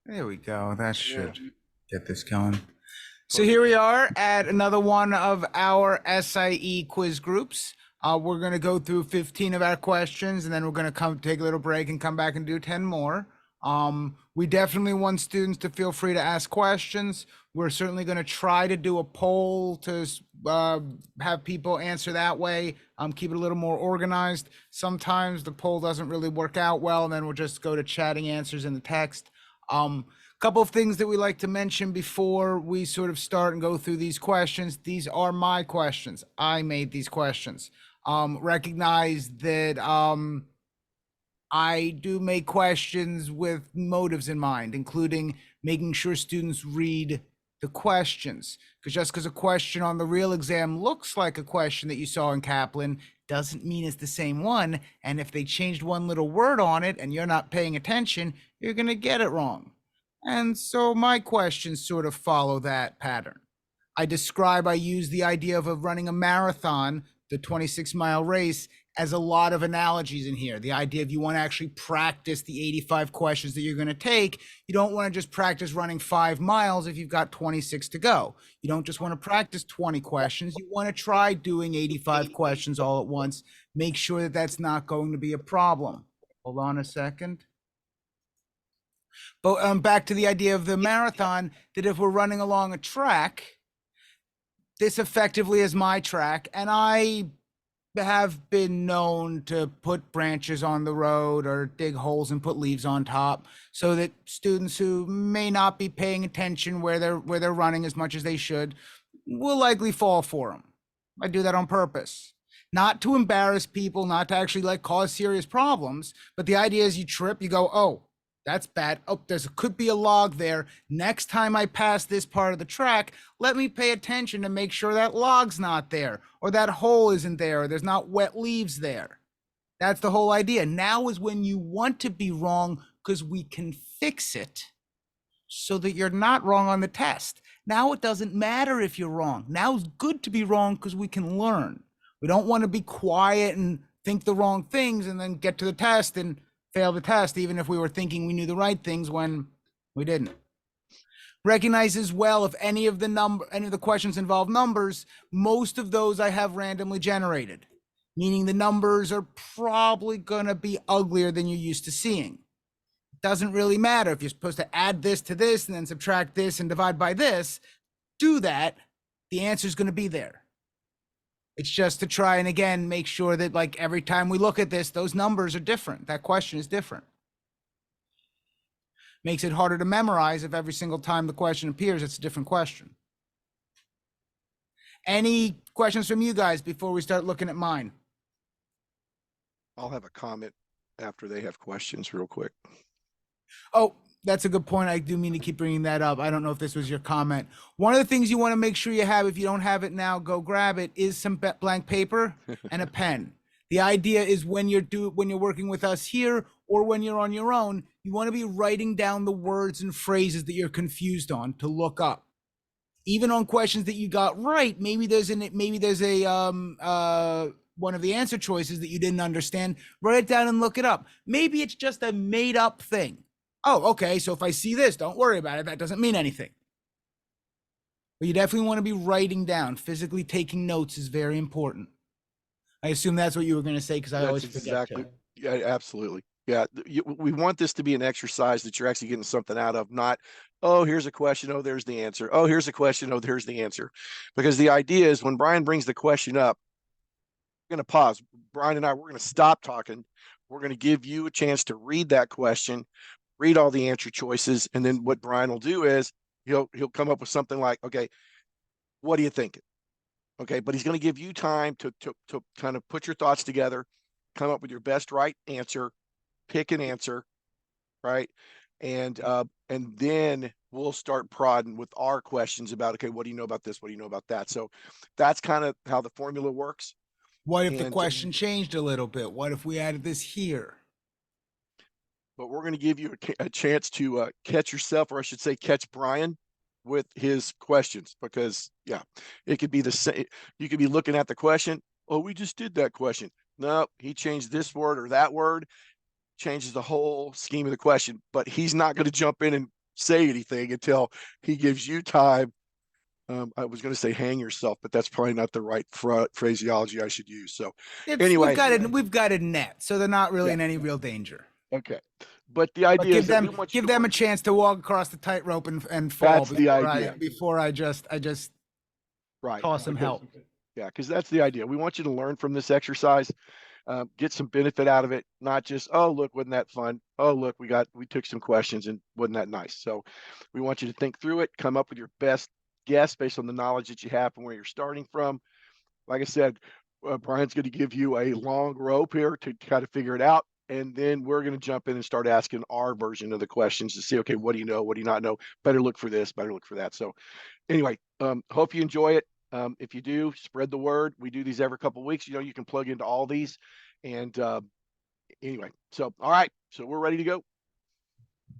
There we go. That Yeah. should get this going. So here Perfect. we are at another one of our SIE quiz groups. We're going to go through 15 of our questions, and then we're going to come take a little break and come back and do 10 more. We definitely want students to feel free to ask questions. We're certainly going to try to do a poll to have people answer that way, keep it a little more organized. Sometimes the poll doesn't really work out well, and then we'll just go to chatting answers in the text. Couple of things that we like to mention before we sort of start and go through these questions. These are my questions. I made these questions. Recognize that I do make questions with motives in mind, including making sure students read the questions. Because just because a question on the real exam looks like a question that you saw in Kaplan doesn't mean it's the same one. And if they changed one little word on it and you're not paying attention, you're going to get it wrong. And so my questions sort of follow that pattern. I use the idea of running a marathon, the 26-mile race, as a lot of analogies in here. The idea of you want to actually practice the 85 questions that you're going to take. You don't want to just practice running 5 miles if you've got 26 to go. You don't just want to practice 20 questions. You want to try doing 85 questions all at once. Make sure that that's not going to be a problem. Hold on a second. But back to the idea of the marathon, that if we're running along a track, this effectively is my track, and I have been known to put branches on the road or dig holes and put leaves on top so that students who may not be paying attention where they're running as much as they should will likely fall for them. I do that on purpose. Not to embarrass people, not to actually like cause serious problems, but the idea is you trip, you go, oh, that's bad. Oh, could be a log there. Next time I pass this part of the track, let me pay attention to make sure that log's not there, or that hole isn't there, or there's not wet leaves there. That's the whole idea. Now is when you want to be wrong because we can fix it so that you're not wrong on the test. Now it doesn't matter if you're wrong. Now it's good to be wrong because we can learn. We don't want to be quiet and think the wrong things and then get to the test and fail the test, even if we were thinking we knew the right things when we didn't. Recognize as well if any of the questions involve numbers, most of those I have randomly generated, meaning the numbers are probably going to be uglier than you're used to seeing. It doesn't really matter if you're supposed to add this to this and then subtract this and divide by this. Do that. The answer is going to be there. It's just to try and again make sure that like every time we look at this, those numbers are different. That question is different. Makes it harder to memorize if every single time the question appears, it's a different question. Any questions from you guys before we start looking at mine? I'll have a comment after they have questions real quick. Oh, that's a good point. I do mean to keep bringing that up. I don't know if this was your comment. One of the things you want to make sure you have, if you don't have it now, go grab it, is some blank paper and a pen. The idea is when you're working with us here or when you're on your own, you want to be writing down the words and phrases that you're confused on to look up. Even on questions that you got right, maybe there's a one of the answer choices that you didn't understand. Write it down and look it up. Maybe it's just a made up thing. Oh, okay. So if I see this, don't worry about it. That doesn't mean anything. But you definitely want to be writing down. Physically taking notes is very important. I assume that's what you were going to say because I always forget to. Yeah, absolutely. Yeah, we want this to be an exercise that you're actually getting something out of, not, oh, here's a question, oh, there's the answer. Oh, here's a question, oh, there's the answer. Because the idea is when Brian brings the question up, we're going to pause. Brian and I, we're going to stop talking. We're going to give you a chance to read that question, read all the answer choices, and then what Brian will do is he'll come up with something like, okay, what are you thinking? Okay, but he's going to give you time to kind of put your thoughts together, come up with your best right answer, pick an answer, right? And then we'll start prodding with our questions about, okay, what do you know about this? What do you know about that? So that's kind of how the formula works. What if the question changed a little bit? What if we added this here? But we're going to give you a chance to catch yourself, or I should say catch Brian with his questions, because yeah, it could be the same. You could be looking at the question. Oh, we just did that question. No, he changed this word or that word, changes the whole scheme of the question, but he's not going to jump in and say anything until he gives you time. I was going to say hang yourself, but that's probably not the right phraseology I should use. So anyway, we've got a net, so they're not really yeah. in any real danger. Okay. But the idea But is that we want you give to them learn. a chance to walk across the tightrope and fall That's the idea. before I just Right. toss some help. Yeah, because that's the idea. We want you to learn from this exercise, get some benefit out of it, not just, oh, look, wasn't that fun? Oh, look, we took some questions and wasn't that nice? So we want you to think through it, come up with your best guess based on the knowledge that you have and where you're starting from. Like I said, Brian's going to give you a long rope here to kind of figure it out. And then we're going to jump in and start asking our version of the questions to see, okay, what do you know? What do you not know? Better look for this, better look for that. So anyway, hope you enjoy it. If you do, spread the word. We do these every couple of weeks. You know, you can plug into all these. And anyway, so all right, so we're ready to go.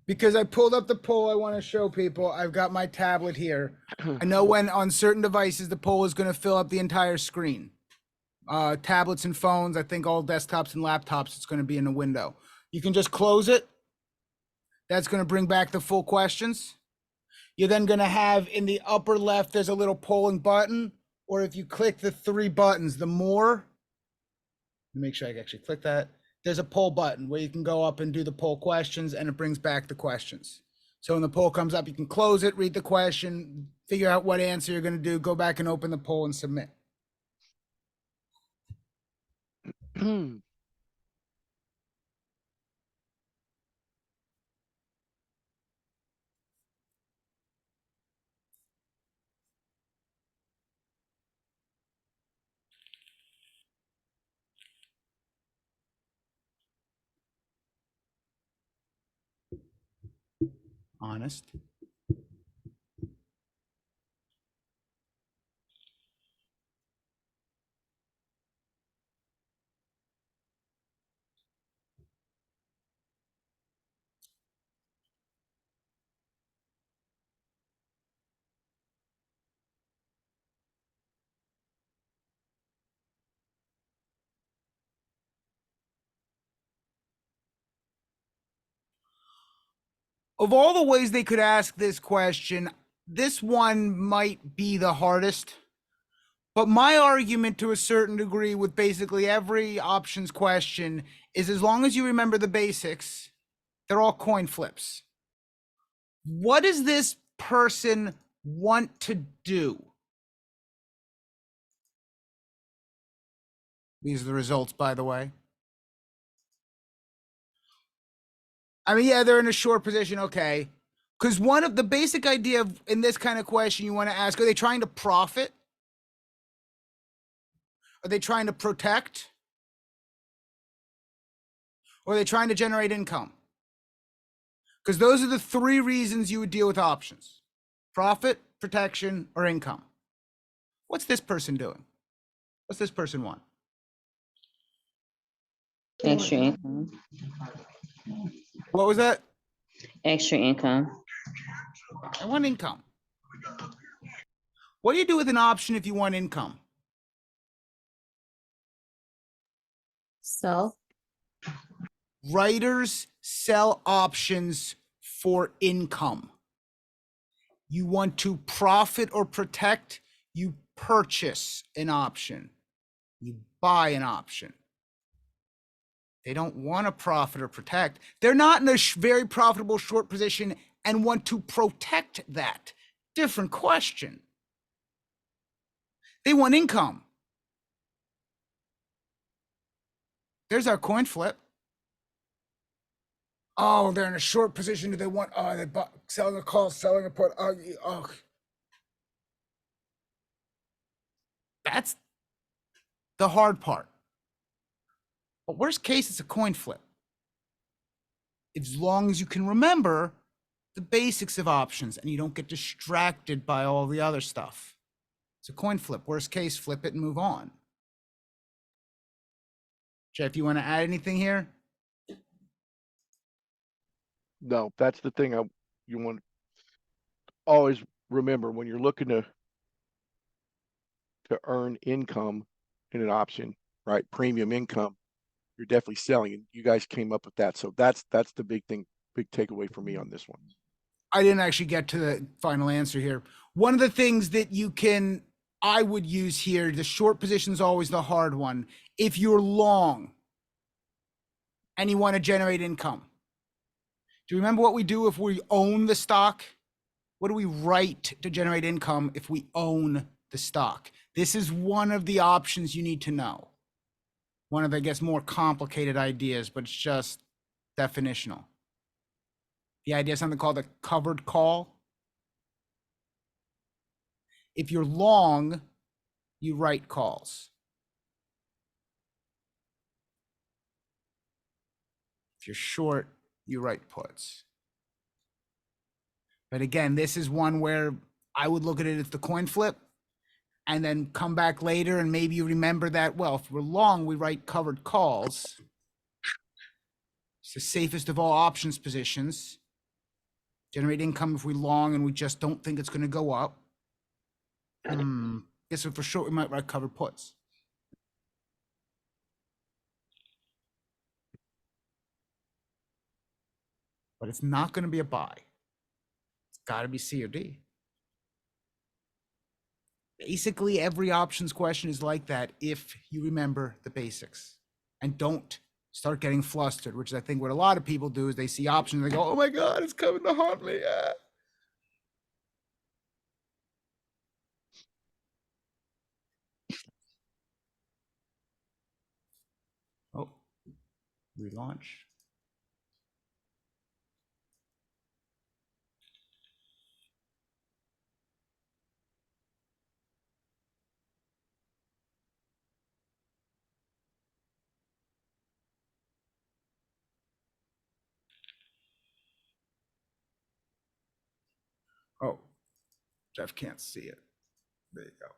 Because I pulled up the poll I want to show people. I've got my tablet here. I know when on certain devices the poll is going to fill up the entire screen. Tablets and phones, I think all desktops and laptops, it's going to be in the window. You can just close it. That's going to bring back the full questions. You're then going to have in the upper left, there's a little polling button, or if you click the three buttons, the more, make sure I actually click that. There's a poll button where you can go up and do the poll questions and it brings back the questions. So when the poll comes up, you can close it, read the question, figure out what answer you're going to do, go back and open the poll and submit. Honest. Of all the ways they could ask this question, this one might be the hardest. But my argument to a certain degree with basically every options question is as long as you remember the basics, they're all coin flips. What does this person want to do? These are the results, by the way. I mean, yeah, they're in a short position. Okay. Because one of the basic idea of in this kind of question you want to ask, are they trying to profit? Are they trying to protect? Or are they trying to generate income? Because those are the three reasons you would deal with options: profit, protection, or income. What's this person doing? What's this person want? Extra income. What was that? Extra income. I want income. What do you do with an option if you want income? Sell. Writers sell options for income. You want to profit or protect, you purchase an option. You buy an option. They don't want to profit or protect. They're not in a very profitable short position and want to protect that. Different question. They want income. There's our coin flip. Oh, they're in a short position. Do they want, they bought, selling a call, selling a put. Oh. That's the hard part. But worst case, it's a coin flip. As long as you can remember the basics of options and you don't get distracted by all the other stuff. It's a coin flip. Worst case, flip it and move on. Jeff, you want to add anything here? No, that's the thing you want to always remember when you're looking to earn income in an option, right? Premium income, you're definitely selling, and you guys came up with that. So that's the big thing, big takeaway for me on this one. I didn't actually get to the final answer here. One of the things that I would use here, the short position is always the hard one. If you're long and you want to generate income, do you remember what we do if we own the stock? What do we write to generate income if we own the stock? This is one of the options you need to know. One of, I guess, more complicated ideas, but it's just definitional. The idea is something called a covered call. If you're long, you write calls. If you're short, you write puts. But again, this is one where I would look at it as the coin flip and then come back later and maybe you remember that, well, if we're long, we write covered calls. It's the safest of all options positions. Generate income if we long and we just don't think it's going to go up. Guess if we're short, we might write covered puts. But it's not going to be a buy. It's got to be C or D. Basically, every options question is like that if you remember the basics and don't start getting flustered, which is, I think, what a lot of people do is they see options and they go, oh my God, it's coming to haunt me. Oh, relaunch. Oh, Jeff can't see it. There you go.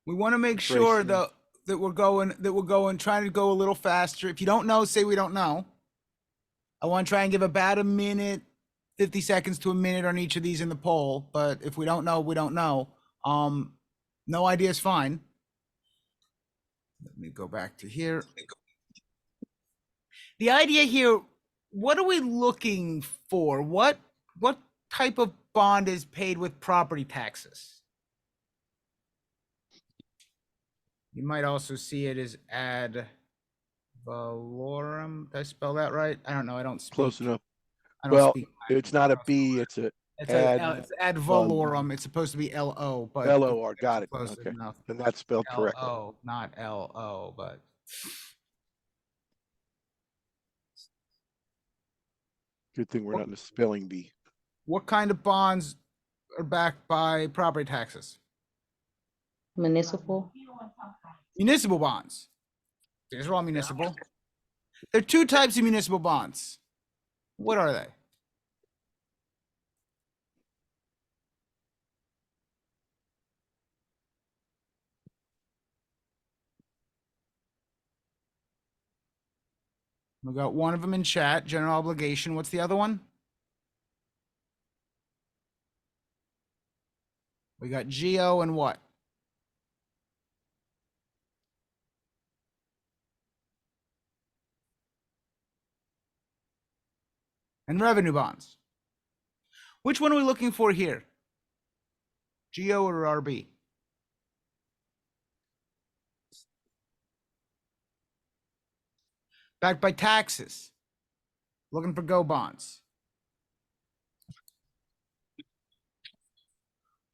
We want to make sure that we're going trying to go a little faster. If you don't know, say we don't know. I want to try and give about a minute, 50 seconds to a minute on each of these in the poll. But if we don't know, we don't know. No idea is fine. Let me go back to here. The idea here, what are we looking for? What type of bond is paid with property taxes? You might also see it as ad valorem. Did I spell that right? I don't know. I don't speak. Close enough. I don't Well, speak. it's not a B, it's a It's ad. it's ad valorem. It's supposed to be LO, but LOR, got it. close Okay. enough. And that's spelled correctly. LO, not LO, but Good thing we're not in a spelling bee. what kind of bonds are backed by property taxes? Municipal. Municipal bonds. These are all municipal. There are two types of municipal bonds. What are they? We got one of them in chat, general obligation. What's the other one? We got GO and what? And revenue bonds. Which one are we looking for here? GO or RB? Backed by taxes. Looking for GO bonds.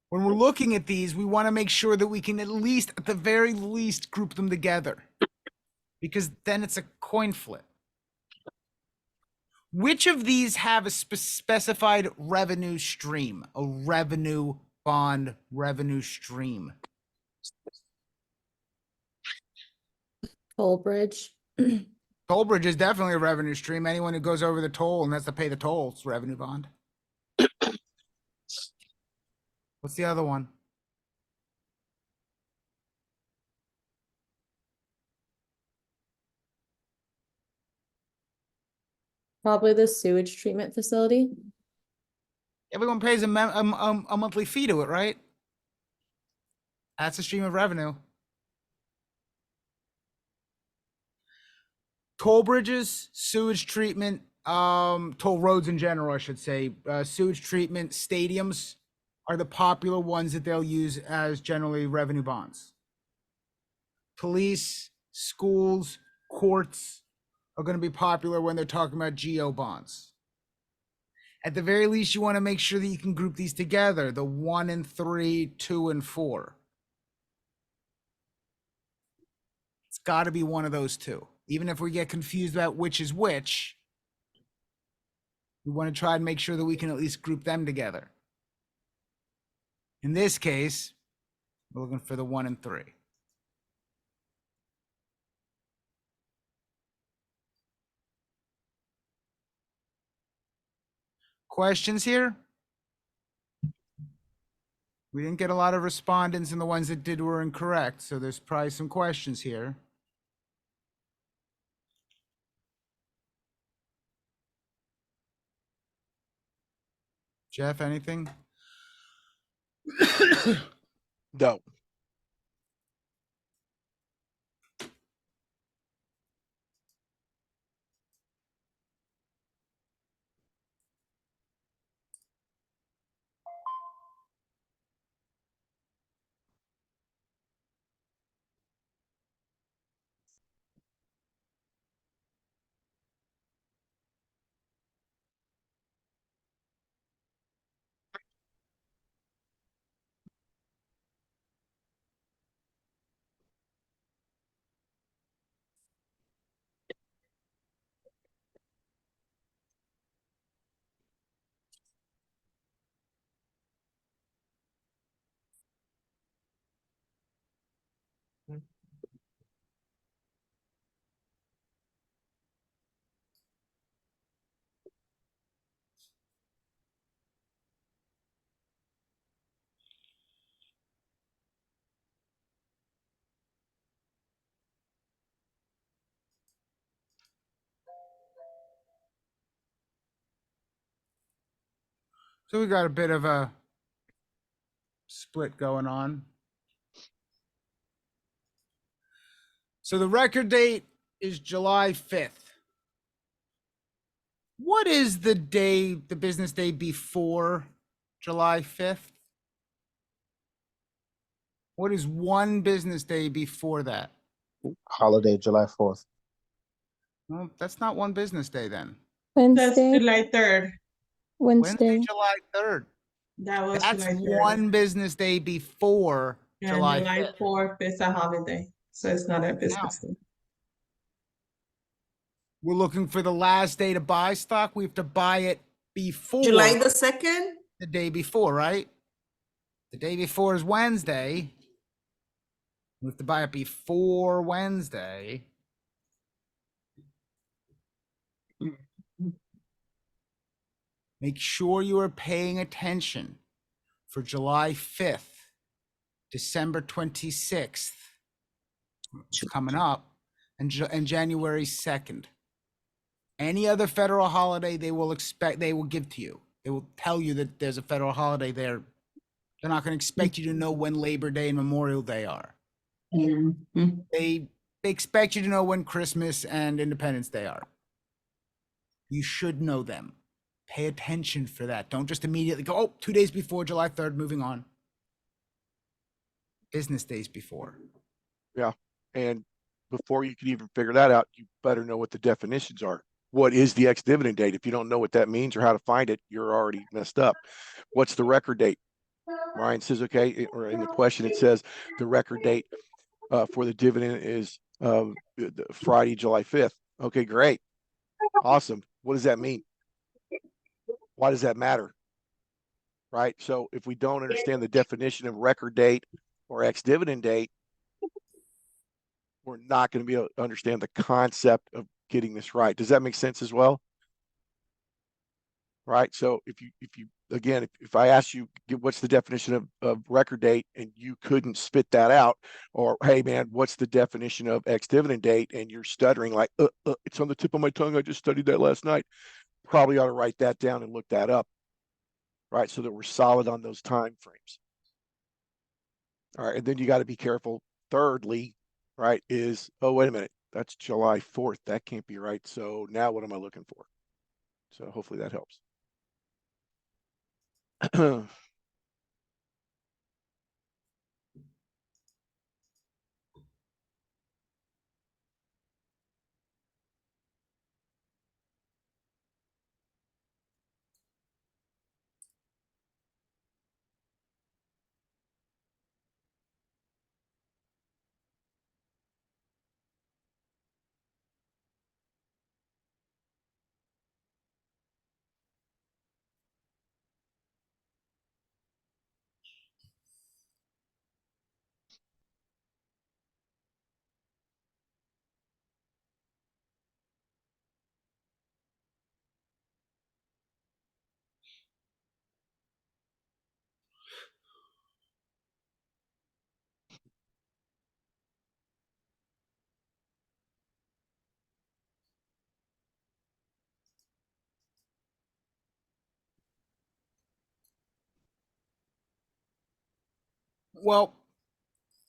When we're looking at these, we want to make sure that we can at least, at the very least, group them together. Because then it's a coin flip. Which of these have a specified revenue stream, a revenue bond revenue stream? Toll bridge. Toll bridge is definitely a revenue stream. Anyone who goes over the toll and has to pay the toll, it's revenue bond. What's the other one? Probably the sewage treatment facility. Everyone pays a monthly fee to it, right? That's a stream of revenue. Toll bridges, sewage treatment, toll roads in general, I should say. Sewage treatment stadiums are the popular ones that they'll use as generally revenue bonds. Police, schools, courts are going to be popular when they're talking about geo bonds. At the very least, you want to make sure that you can group these together, the 1 and 3, 2 and 4. It's got to be one of those two. Even if we get confused about which is which, we want to try and make sure that we can at least group them together. In this case, we're looking for the 1 and 3. Questions here? We didn't get a lot of respondents, and the ones that did were incorrect, so there's probably some questions here. Jeff, anything? No. So we got a bit of a split going on. So the record date is July 5th. What is the day, the business day before July 5th? What is one business day before that? Holiday, July 4th. Well, that's not one business day then. That's Wednesday. July 3rd. Wednesday, Wednesday. July 3rd. That was That's July 3rd. one business day before And July July 5th. 4th is a holiday, so it's not a Now, business day. we're looking for the last day to buy stock. We have to buy it before July the 2nd? the day before, right? The day before is Wednesday. We have to buy it before Wednesday. Make sure you are paying attention for July 5th, December 26th, it's coming up, and January 2nd. Any other federal holiday they will give to you. They will tell you that there's a federal holiday there. They're not going to expect you to know when Labor Day and Memorial Day are. Mhm. They expect you to know when Christmas and Independence Day are. You should know them. Pay attention for that. Don't just immediately go, oh, 2 days before July 3rd, moving on. Business days before. Yeah. And before you can even figure that out, you better know what the definitions are. What is the ex-dividend date? If you don't know what that means or how to find it, you're already messed up. What's the record date? Ryan says, okay, or in the question, it says the record date for the dividend is Friday, July 5th. Okay, great. Awesome. What does that mean? Why does that matter? right? So if we don't understand the definition of record date or ex-dividend date, we're not going to be able to understand the concept of getting this right. Does that make sense as well? Right. So if you again, if I ask you what's the definition of record date and you couldn't spit that out, or hey man, what's the definition of ex-dividend date, and you're stuttering like it's on the tip of my tongue, I just studied that last night, probably ought to write that down and look that up, right? So that we're solid on those time frames. All right, and then you got to be careful. Thirdly, right, is oh wait a minute, that's July 4th. That can't be right. So now what am I looking for? So hopefully that helps. Well,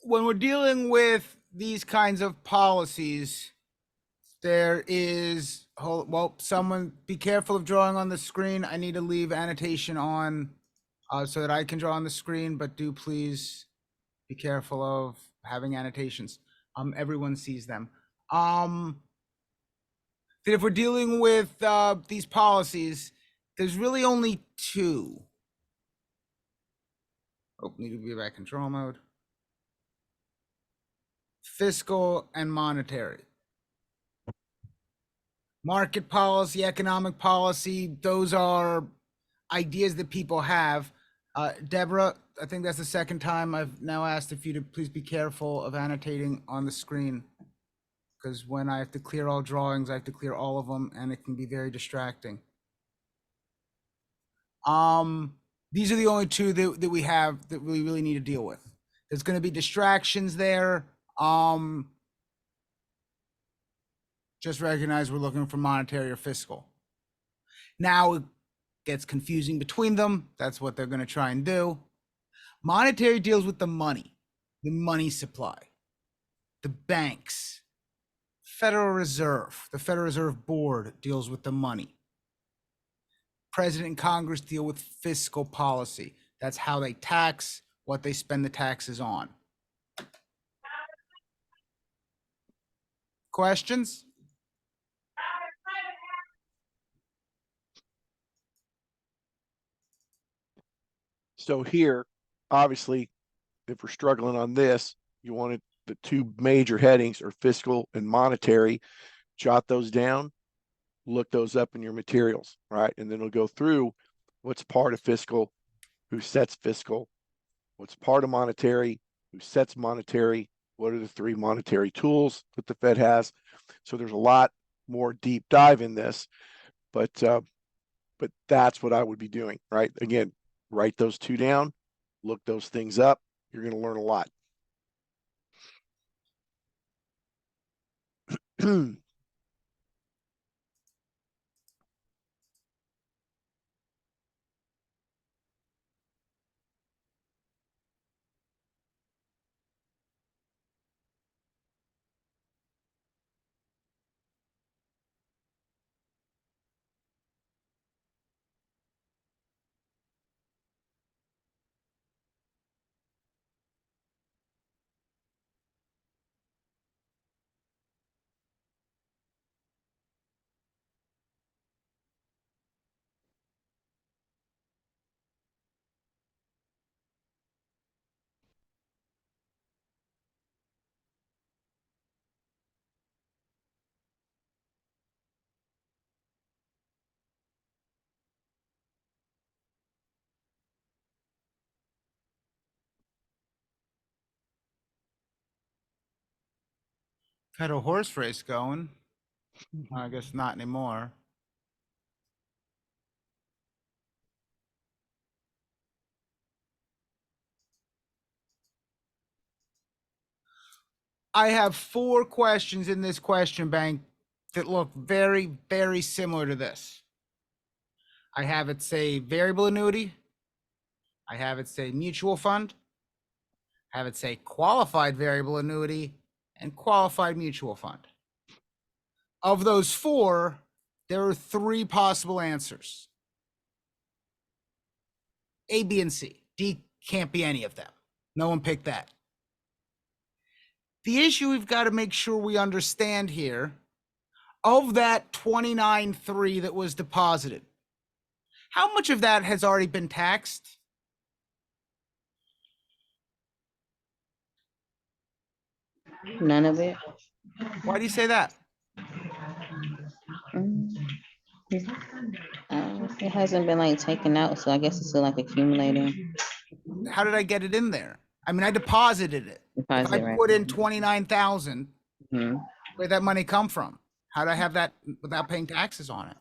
when we're dealing with these kinds of policies, there is, well, someone be careful of drawing on the screen. I need to leave annotation on so that I can draw on the screen, but do please be careful of having annotations. Everyone sees them. That if we're dealing with these policies, there's really only two. Oh, need to be back control mode. Fiscal and monetary. Market policy, economic policy, those are ideas that people have. Deborah, I think that's the second time I've now asked if you to please be careful of annotating on the screen, because when I have to clear all drawings, I have to clear all of them, and it can be very distracting. These are the only two that we have that we really need to deal with. There's going to be distractions there. Just recognize we're looking for monetary or fiscal. Now it gets confusing between them. That's what they're going to try and do. Monetary deals with the money supply, the banks, Federal Reserve, the Federal Reserve Board deals with the money. President and Congress deal with fiscal policy. That's how they tax, what they spend the taxes on. Questions? So here, obviously, if we're struggling on this, you wanted the two major headings are fiscal and monetary. Jot those down, look those up in your materials, right? And then it'll go through what's part of fiscal, who sets fiscal, what's part of monetary, who sets monetary, what are the three monetary tools that the Fed has. So there's a lot more deep dive in this, but that's what I would be doing, right? Again, write those two down, look those things up. You're going to learn a lot. Had a horse race going. I guess not anymore. I have 4 questions in this question bank that look very, very similar to this. I have it say variable annuity. I have it say mutual fund. I have it say qualified variable annuity and qualified mutual fund. Of those 4, there are 3 possible answers. A, B, and C. D can't be any of them. No one picked that. The issue we've got to make sure we understand here, of that 29.3 that was deposited, how much of that has already been taxed? None of it. Why do you say that? Mm. It hasn't been like taken out, so I guess it's still like accumulating. How did I get it in there? I mean, I deposited it. If I Deposit, right? put in 29,000, Mhm. where'd that money come from? How did I have that without paying taxes on it?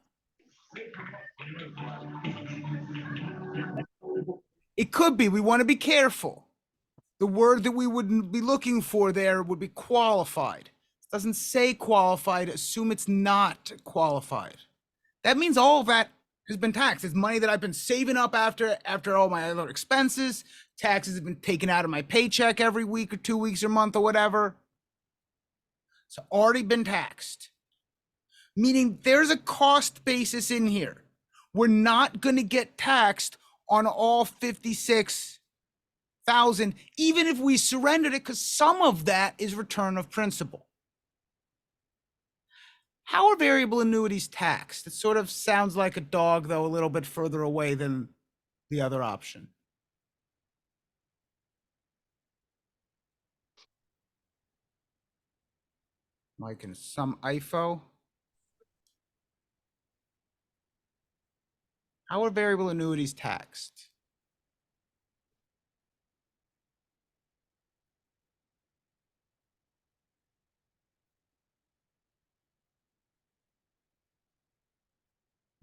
It could be. We want to be careful. The word that we would be looking for there would be qualified. It doesn't say qualified. Assume it's not qualified. That means all of that has been taxed. It's money that I've been saving up after all my other expenses. Taxes have been taken out of my paycheck every week or 2 weeks or month or whatever. It's already been taxed. Meaning there's a cost basis in here. We're not going to get taxed on all 56,000, even if we surrendered it, because some of that is return of principal. How are variable annuities taxed? It sort of sounds like a dog, though, a little bit further away than the other option. Like in some IFO. How are variable annuities taxed?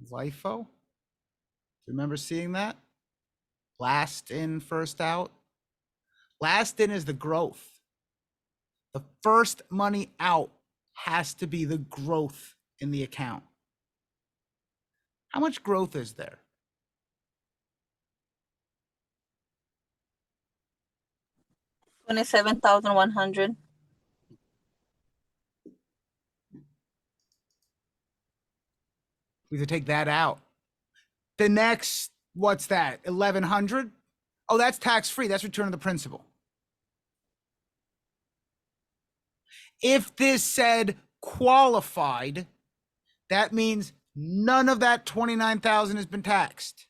LIFO? Remember seeing that? Last in, first out. Last in is the growth. The first money out has to be the growth in the account. How much growth is there? $27,100. We have to take that out. The next, what's that? 1,100? Oh, that's tax free. That's return of the principal. If this said qualified, that means none of that 29,000 has been taxed.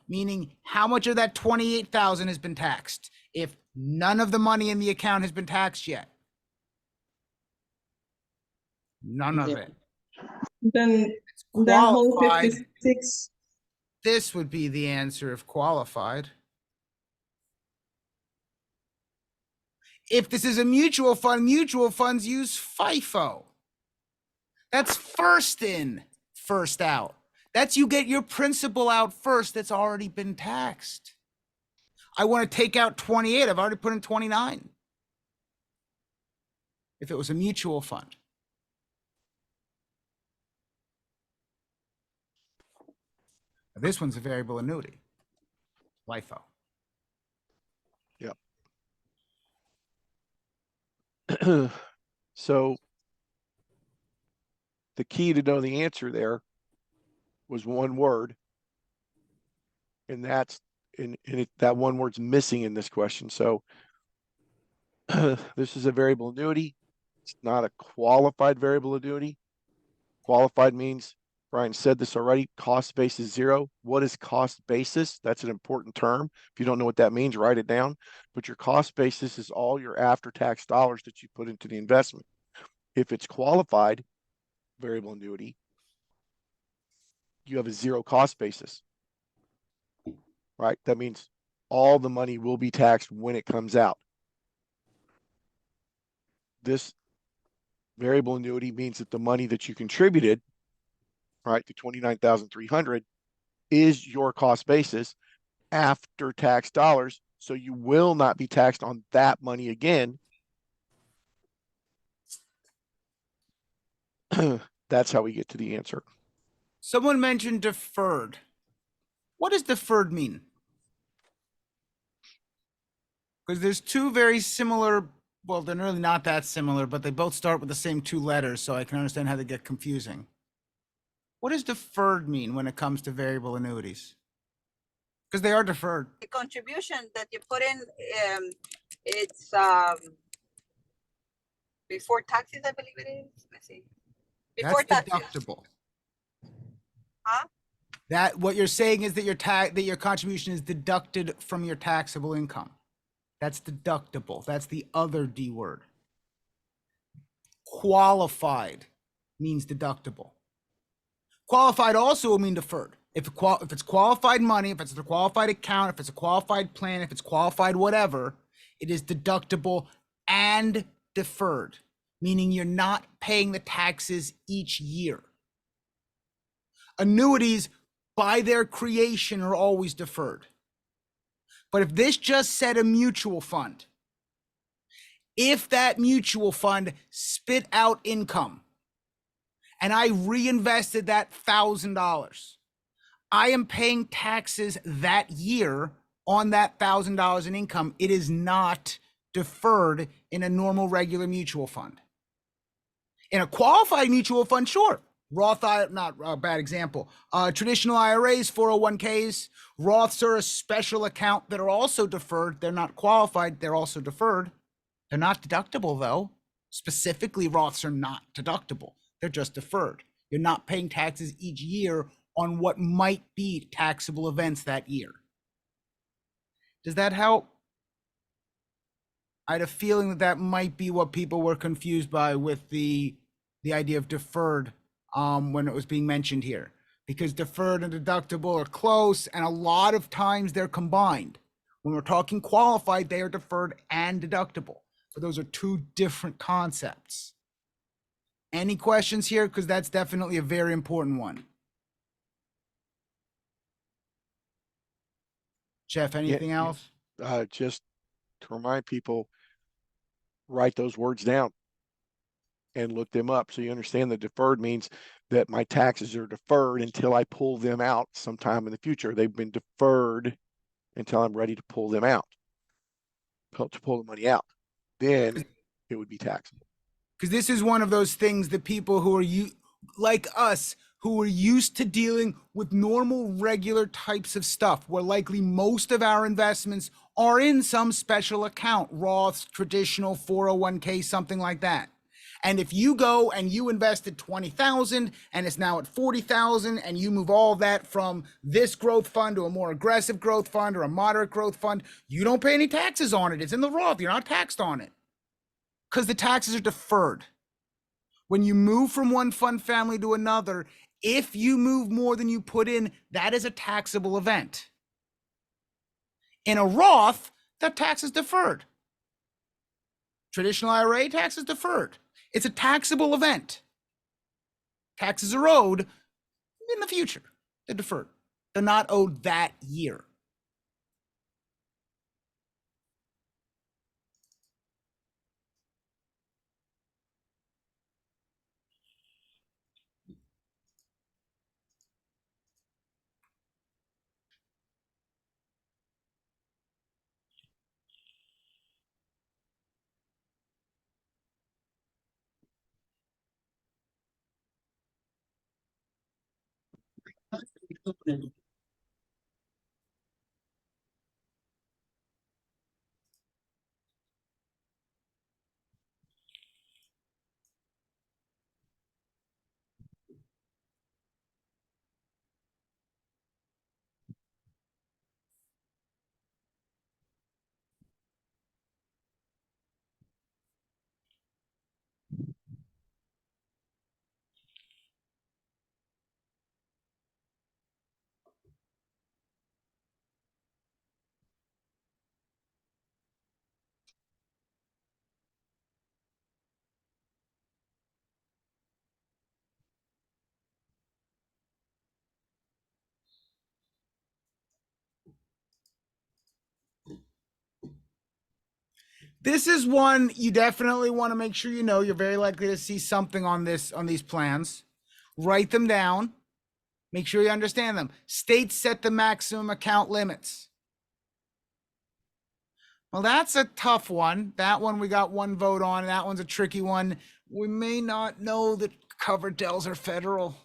Meaning how much of that 28,000 has been taxed if none of the money in the account has been taxed yet? None of it. Then that whole Qualified, 56, this would be the answer if qualified. If this is a mutual fund, mutual funds use FIFO. That's first in, first out. That's you get your principal out first that's already been taxed. I want to take out 28. I've already put in 29. If it was a mutual fund. This one's a variable annuity, LIFO. So the key to know the answer there was one word, and that's that one word's missing in this question. So this is a variable annuity. It's not a qualified variable annuity. Qualified means, Brian said this already, cost basis 0. What is cost basis? That's an important term. If you don't know what that means, write it down. But your cost basis is all your after-tax dollars that you put into the investment. If it's qualified variable annuity, you have a 0 cost basis, right? That means all the money will be taxed when it comes out. This Variable annuity means that the money that you contributed, right, the 29,300 is your cost basis after tax dollars. So you will not be taxed on that money again. That's how we get to the answer. Someone mentioned deferred. What does deferred mean? Because there's two very similar, well, they're really not that similar, but they both start with the same two letters, so I can understand how they get confusing. What does deferred mean when it comes to variable annuities? Because they are deferred. The contribution that you put in, it's before taxes, I believe it is. Let's see. Before That's taxes. deductible. Huh? That what you're saying is that your contribution is deducted from your taxable income. That's deductible. That's the other D word. Qualified means deductible. Qualified also will mean deferred. If it's qualified money, if it's a qualified account, if it's a qualified plan, if it's qualified whatever, it is deductible and deferred, meaning you're not paying the taxes each year. Annuities, by their creation, are always deferred. But if this just said a mutual fund, if that mutual fund spit out income and I reinvested that $1,000, I am paying taxes that year on that $1,000 in income. It is not deferred in a normal regular mutual fund. In a qualified mutual fund, sure. Roth, not a bad example. Traditional IRAs, 401ks, Roths are a special account that are also deferred. They're not qualified. They're also deferred. They're not deductible, though. Specifically, Roths are not deductible. They're just deferred. You're not paying taxes each year on what might be taxable events that year. Does that help? I had a feeling that that might be what people were confused by with the idea of deferred when it was being mentioned here, because deferred and deductible are close, and a lot of times they're combined. When we're talking qualified, they are deferred and deductible. So those are two different concepts. Any questions here? Because that's definitely a very important one. Jeff, anything else? Just to remind people, write those words down and look them up so you understand that deferred means that my taxes are deferred until I pull them out sometime in the future. They've been deferred until I'm ready to pull them out, to pull the money out. Then it would be taxable. Because this is one of those things that people who are like us, who are used to dealing with normal, regular types of stuff, where likely most of our investments are in some special account, Roths, traditional 401k, something like that. And if you go and you invested 20,000 and it's now at 40,000, and you move all of that from this growth fund to a more aggressive growth fund or a moderate growth fund, you don't pay any taxes on it. It's in the Roth. You're not taxed on it because the taxes are deferred. When you move from one fund family to another, if you move more than you put in, that is a taxable event. In a Roth, that tax is deferred. Traditional IRA, tax is deferred. It's a taxable event. Taxes are owed in the future. They're deferred. They're not owed that year. This is one you definitely want to make sure you know. You're very likely to see something on these plans. Write them down. Make sure you understand them. States set the maximum account limits. Well, that's a tough one. That one we got one vote on. That one's a tricky one. We may not know that covered dells are federal.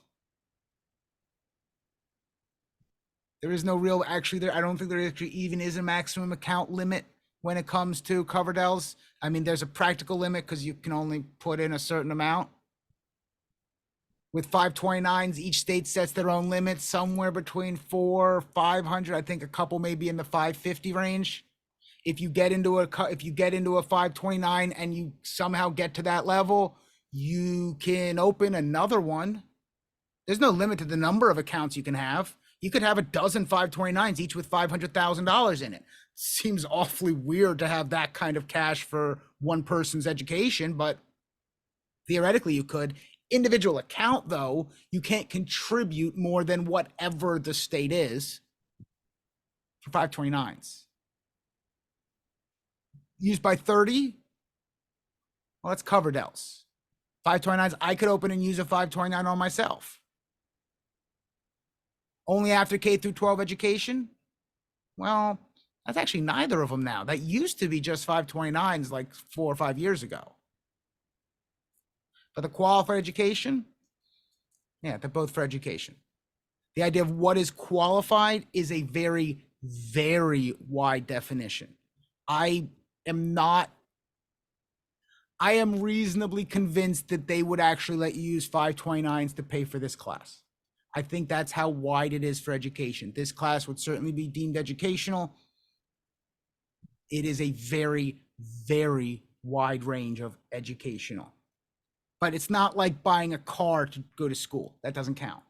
There is no real, actually, there. I don't think there actually even is a maximum account limit when it comes to covered dells. I mean, there's a practical limit because you can only put in a certain amount. With 529s, each state sets their own limit somewhere between 400, 500. I think a couple may be in the 550 range. If you get into a 529 and you somehow get to that level, you can open another one. There's no limit to the number of accounts you can have. You could have a dozen 529s, each with $500,000 in it. Seems awfully weird to have that kind of cash for one person's education, but theoretically you could. Individual account, though, you can't contribute more than whatever the state is for 529s. Used by 30? Well, that's covered else. 529s, I could open and use a 529 on myself. Only after K through 12 education? Well, that's actually neither of them now. That used to be just 529s like 4 or 5 years ago. For the qualified education, yeah, they're both for education. The idea of what is qualified is a very, very wide definition. I am reasonably convinced that they would actually let you use 529s to pay for this class. I think that's how wide it is for education. This class would certainly be deemed educational. It is a very, very wide range of educational. But it's not like buying a car to go to school. That doesn't count.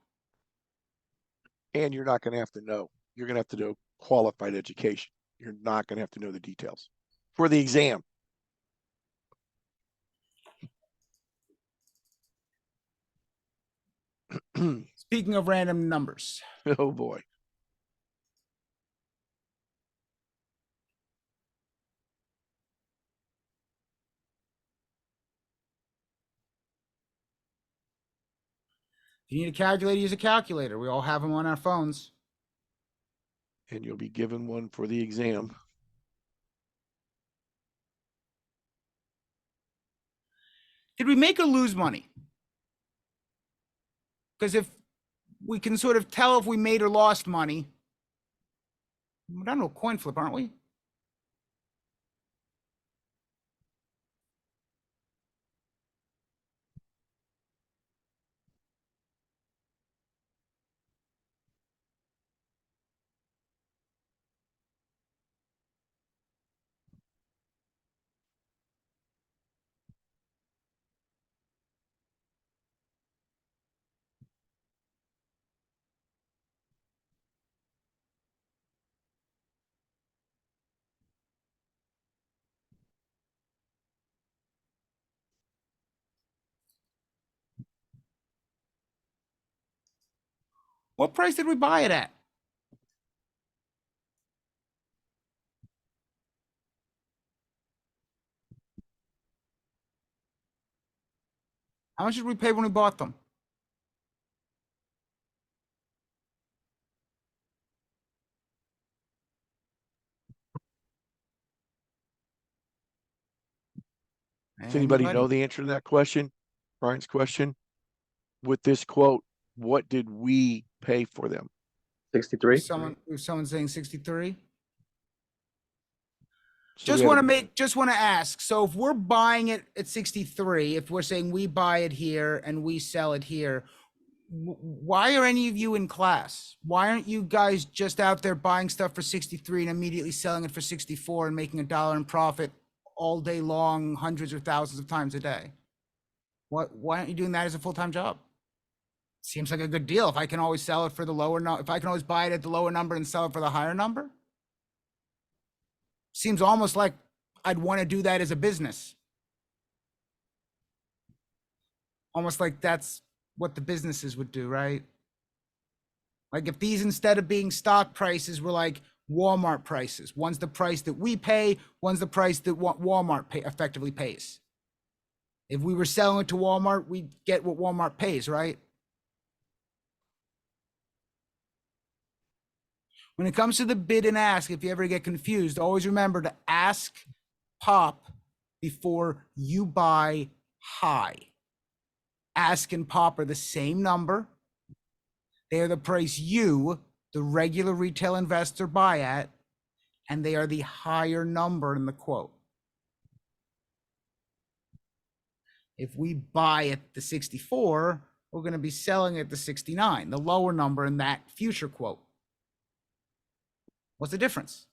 And you're not going to have to know. You're going to have to know qualified education. You're not going to have to know the details for the exam. Speaking of random numbers, Oh boy. if you need a calculator, use a calculator. We all have them on our phones. And you'll be given one for the exam. Did we make or lose money? Because if we can sort of tell if we made or lost money, we're down to a coin flip, aren't we? What price did we buy it at? How much did we pay when we bought them? Does anybody know the answer to that question? Brian's question? With this quote, what did we pay for them? 63. Someone saying 63? So Just we had want to ask. So if we're buying it at 63, if we're saying we buy it here and we sell it here, why are any of you in class? Why aren't you guys just out there buying stuff for 63 and immediately selling it for 64 and making $1 in profit all day long, hundreds or thousands of times a day? Why aren't you doing that as a full-time job? Seems like a good deal. If I can always sell it for the lower if I can always buy it at the lower number and sell it for the higher number. Seems almost like I'd want to do that as a business. Almost like that's what the businesses would do, right? Like if these, instead of being stock prices, were like Walmart prices. One's the price that we pay, one's the price that Walmart effectively pays. If we were selling it to Walmart, we'd get what Walmart pays, right? When it comes to the bid and ask, if you ever get confused, always remember to ask pop before you buy high. Ask and pop are the same number. They are the price you, the regular retail investor, buy at, and they are the higher number in the quote. If we buy at the 64, we're going to be selling at the 69, the lower number in that future quote. What's the difference?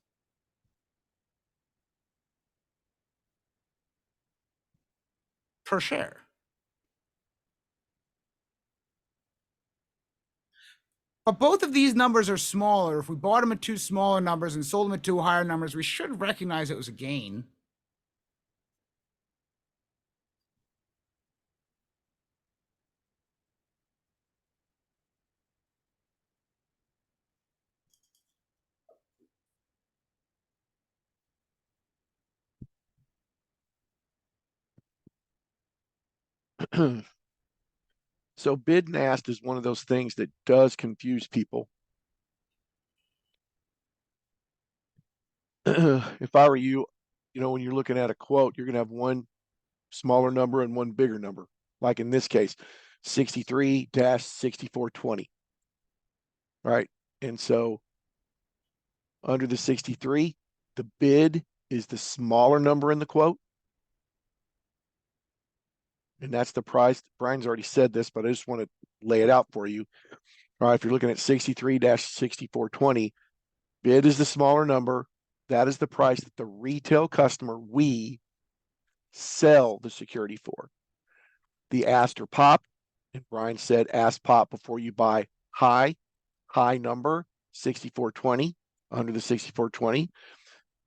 Per share. But both of these numbers are smaller. If we bought them at two smaller numbers and sold them at two higher numbers, we should recognize it was a gain. So bid and ask is one of those things that does confuse people. If I were you, when you're looking at a quote, you're going to have one smaller number and one bigger number. Like in this case, 63-6420. Right. And so under the 63, the bid is the smaller number in the quote. And that's the price. Brian's already said this, but I just want to lay it out for you. All right, if you're looking at 63-6420, bid is the smaller number. That is the price that the retail customer, we sell the security for. The asked or pop, and Brian said ask pop before you buy high number, 6420, under the 6420,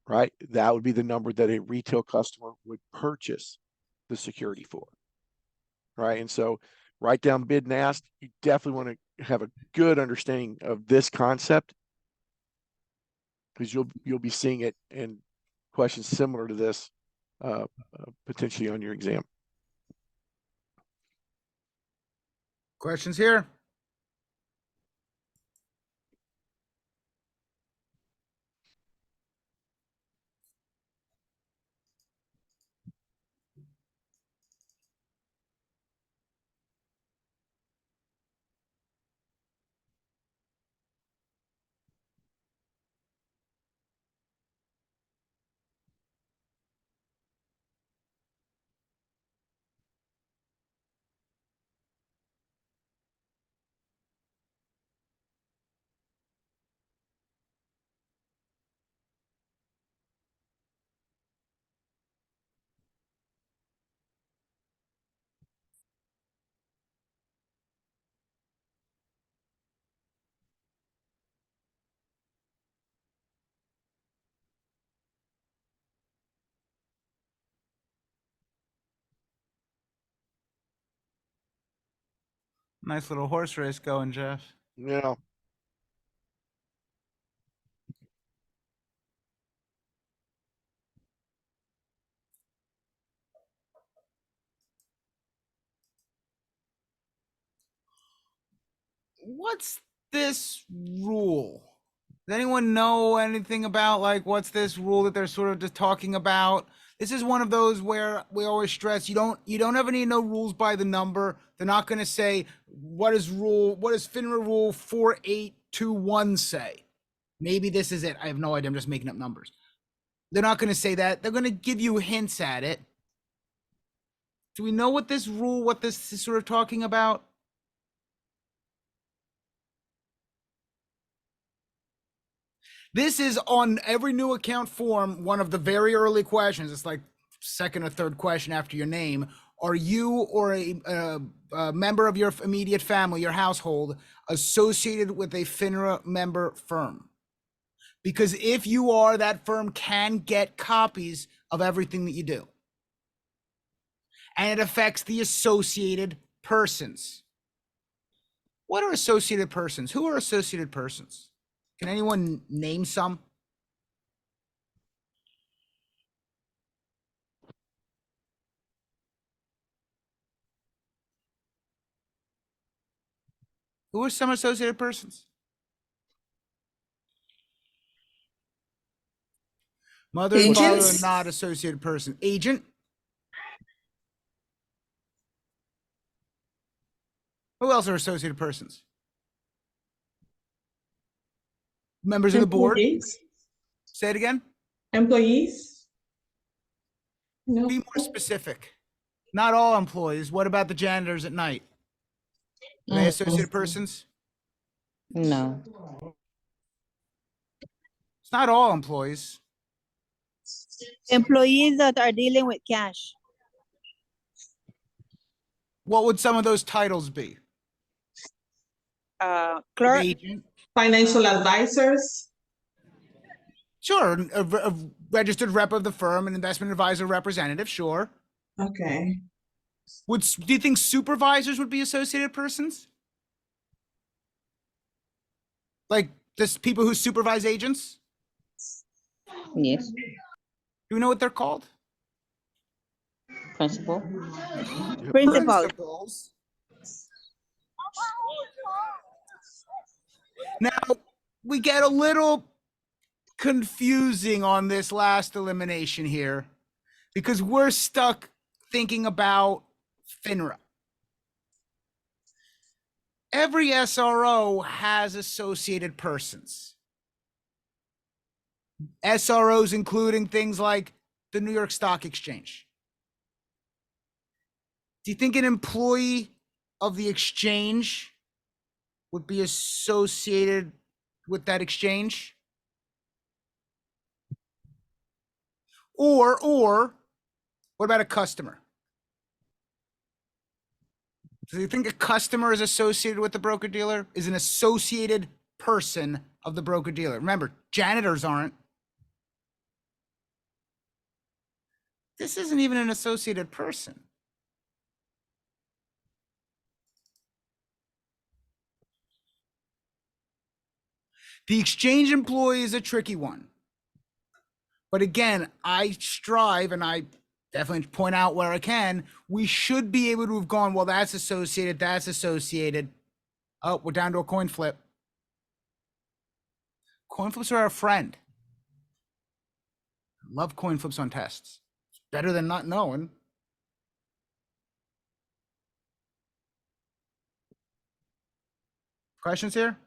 right? That would be the number that a retail customer would purchase the security for. Right. And so write down bid and ask. You definitely want to have a good understanding of this concept, because you'll be seeing it in questions similar to this potentially on your exam. Questions here? Nice little horse race going, Jeff. Yeah. What's this rule? Does anyone know anything about, like, what's this rule that they're sort of just talking about? This is one of those where we always stress you don't ever need no rules by the number. They're not going to say what does FINRA rule 4821 say? Maybe this is it. I have no idea. I'm just making up numbers. They're not going to say that. They're going to give you hints at it. Do we know what this is sort of talking about? This is on every new account form, one of the very early questions. It's like second or third question after your name. Are you or a member of your immediate family, your household, associated with a FINRA member firm? Because if you are, that firm can get copies of everything that you do. And it affects the associated persons. What are associated persons? Who are associated persons? Can anyone name some? Who are some associated persons? Mother and father are Agents? not associated person. Agent? Who else are associated persons? Members of the board? Employees? Say it again. Employees? No. Be more specific. Not all employees. What about the janitors at night? Are they associated persons? No. It's not all employees. Employees that are dealing with cash. What would some of those titles be? Clerk, Agent? Financial advisors? Sure. A registered rep of the firm, an investment advisor representative, sure. Okay. Do you think supervisors would be associated persons? Like just people who supervise agents? Yes. Do we know what they're called? Principal. principal. Principals. Now, we get a little confusing on this last elimination here because we're stuck thinking about FINRA. Every SRO has associated persons. SROs including things like the New York Stock Exchange. Do you think an employee of the exchange would be associated with that exchange? Or what about a customer? Do you think a customer is associated with the broker dealer? Is an associated person of the broker dealer? Remember, janitors aren't. This isn't even an associated person. The exchange employee is a tricky one. But again, I strive and I definitely point out where I can. We should be able to have gone, well, that's associated, that's associated. Oh, we're down to a coin flip. Coin flips are our friend. Love coin flips on tests. It's better than not knowing. Questions here?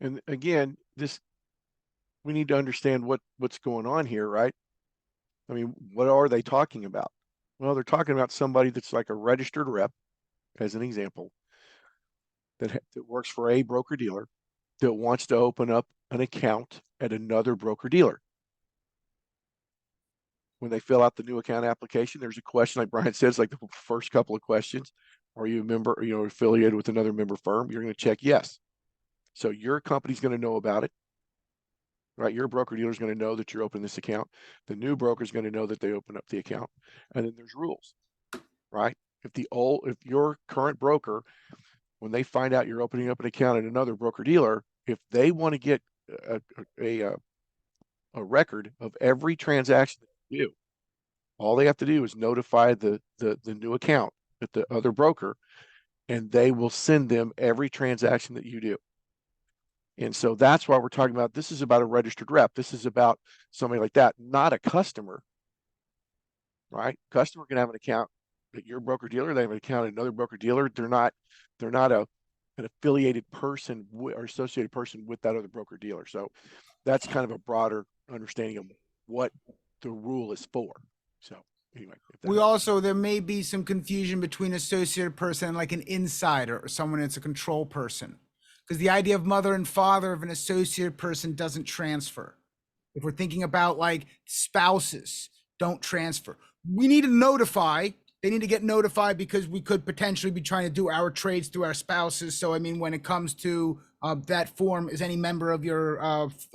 And again, we need to understand what's going on here, right? I mean, what are they talking about? Well, they're talking about somebody that's like a registered rep, as an example, that works for a broker dealer that wants to open up an account at another broker dealer. When they fill out the new account application, there's a question, like Brian says, like the first couple of questions. Are you a member, affiliated with another member firm? You're going to check yes. So your company's going to know about it, right? Your broker dealer is going to know that you're opening this account. The new broker is going to know that they open up the account. And then there's rules, right? If your current broker, when they find out you're opening up an account at another broker dealer, if they want to get a record of every transaction that you do, all they have to do is notify the new account at the other broker, and they will send them every transaction that you do. And so that's why we're talking about, this is about a registered rep. This is about somebody like that, not a customer, right? Customer can have an account at your broker dealer. They have an account at another broker dealer. They're not an affiliated person or associated person with that other broker dealer. So that's kind of a broader understanding of what the rule is for. So anyway, There may be some confusion between associated person and like an insider or someone that's a control person. Because the idea of mother and father of an associated person doesn't transfer. If we're thinking about like spouses, don't transfer. We need to notify. They need to get notified because we could potentially be trying to do our trades through our spouses. So, I mean, when it comes to that form, is any member of your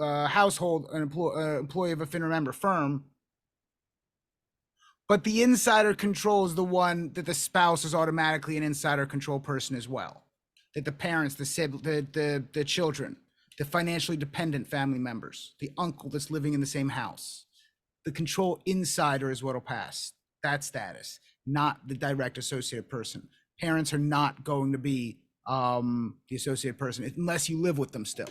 household an employee of a FINRA member firm? But the insider control is the one that the spouse is automatically an insider control person as well. That the parents, the children, the financially dependent family members, the uncle that's living in the same house, the control insider is what'll pass. That status, not the direct associated person. parents are not going to be the associated person unless you live with them still.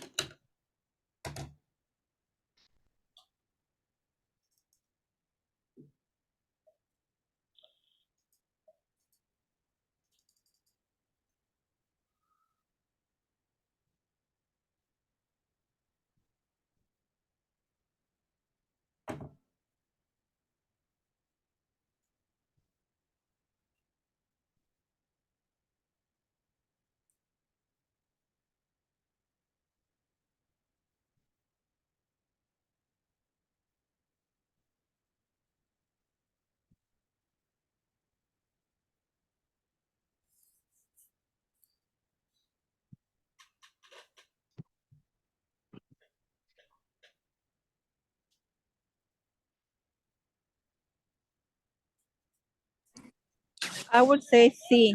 I would say C.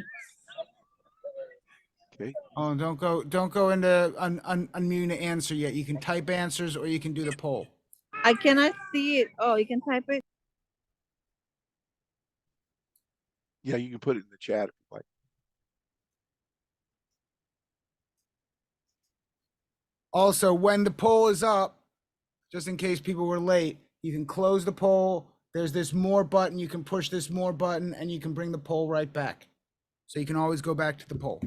Okay. Oh, don't go into unmute to answer yet. You can type answers or you can do the poll. I cannot see it. Oh, you can type it. Yeah, you can put it in the chat if you like. Also, when the poll is up, just in case people were late, you can close the poll. There's this more button. You can push this more button and you can bring the poll right back. So you can always go back to the poll.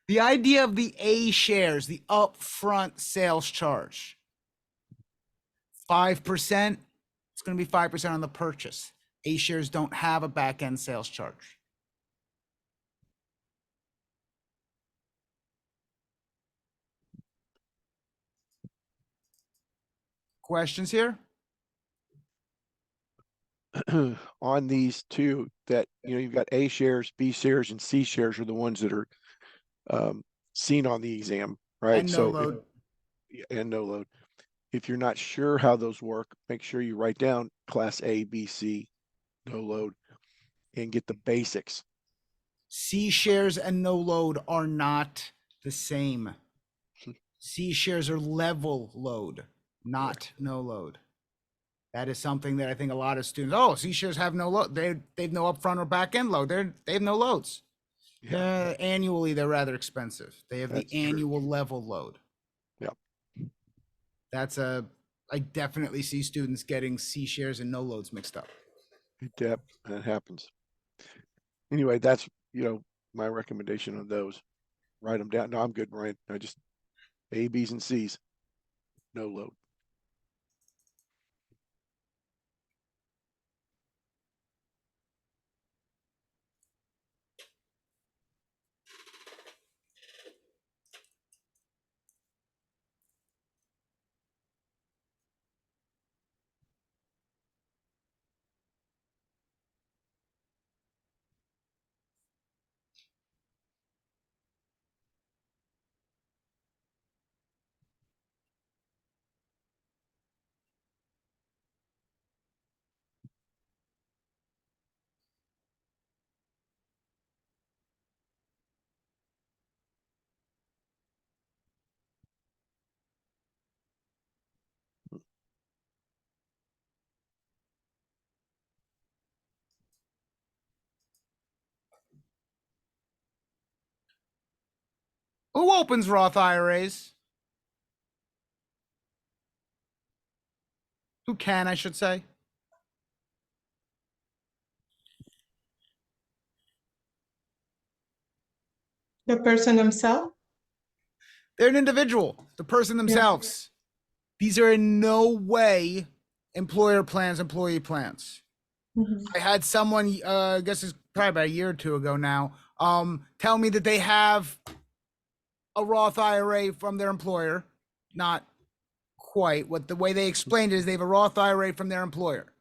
The idea of the A shares, the upfront sales charge, 5%, it's going to be 5% on the purchase. A shares don't have a back end sales charge. Questions here? On these two that, you've got A shares, B shares, and C shares are the ones that are seen on the exam, right? And no load. And no load. If you're not sure how those work, make sure you write down class A, B, C, no load, and get the basics. C shares and no load are not the same. C shares are level load, not no load. That is something that I think a lot of students, oh, C shares have no load. They've no upfront or back end load. They have no loads. Yeah, Annually, they're rather expensive. They have That's the true. annual level load. Yep. I definitely see students getting C shares and no loads mixed up. Yep, that happens. Anyway, that's, my recommendation on those. Write them down. No, I'm good, Brian. I just A, B's, and C's, no load. Who opens Roth IRAs? Who can, I should say? The person himself? They're an individual, the person themselves. These are in no way employer plans, employee plans. Mhm. I had someone, I guess it's probably about a year or two ago now, tell me that they have a Roth IRA from their employer. Not quite. What the way they explained it is they have a Roth IRA from their employer.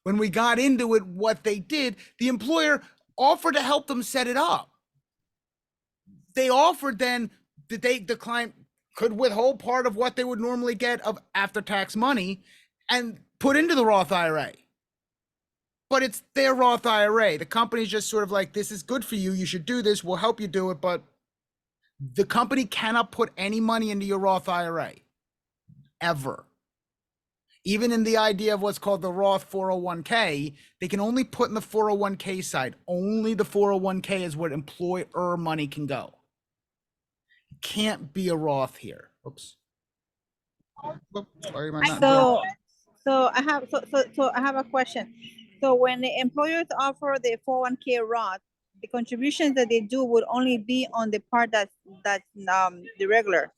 When we got into it, what they did, the employer offered to help them set it up. They offered then that the client could withhold part of what they would normally get of after-tax money and put into the Roth IRA. But it's their Roth IRA. The company's just sort of like, this is good for you. You should do this. We'll help you do it. But the company cannot put any money into your Roth IRA ever. Even in the idea of what's called the Roth 401k, they can only put in the 401k side. Only the 401k is where employer money can go. It can't be a Roth here. Oops. Why am I not So, so I have a question. So when the employers offer the 401k Roth, the contributions that they do would only be on the part that's the regular.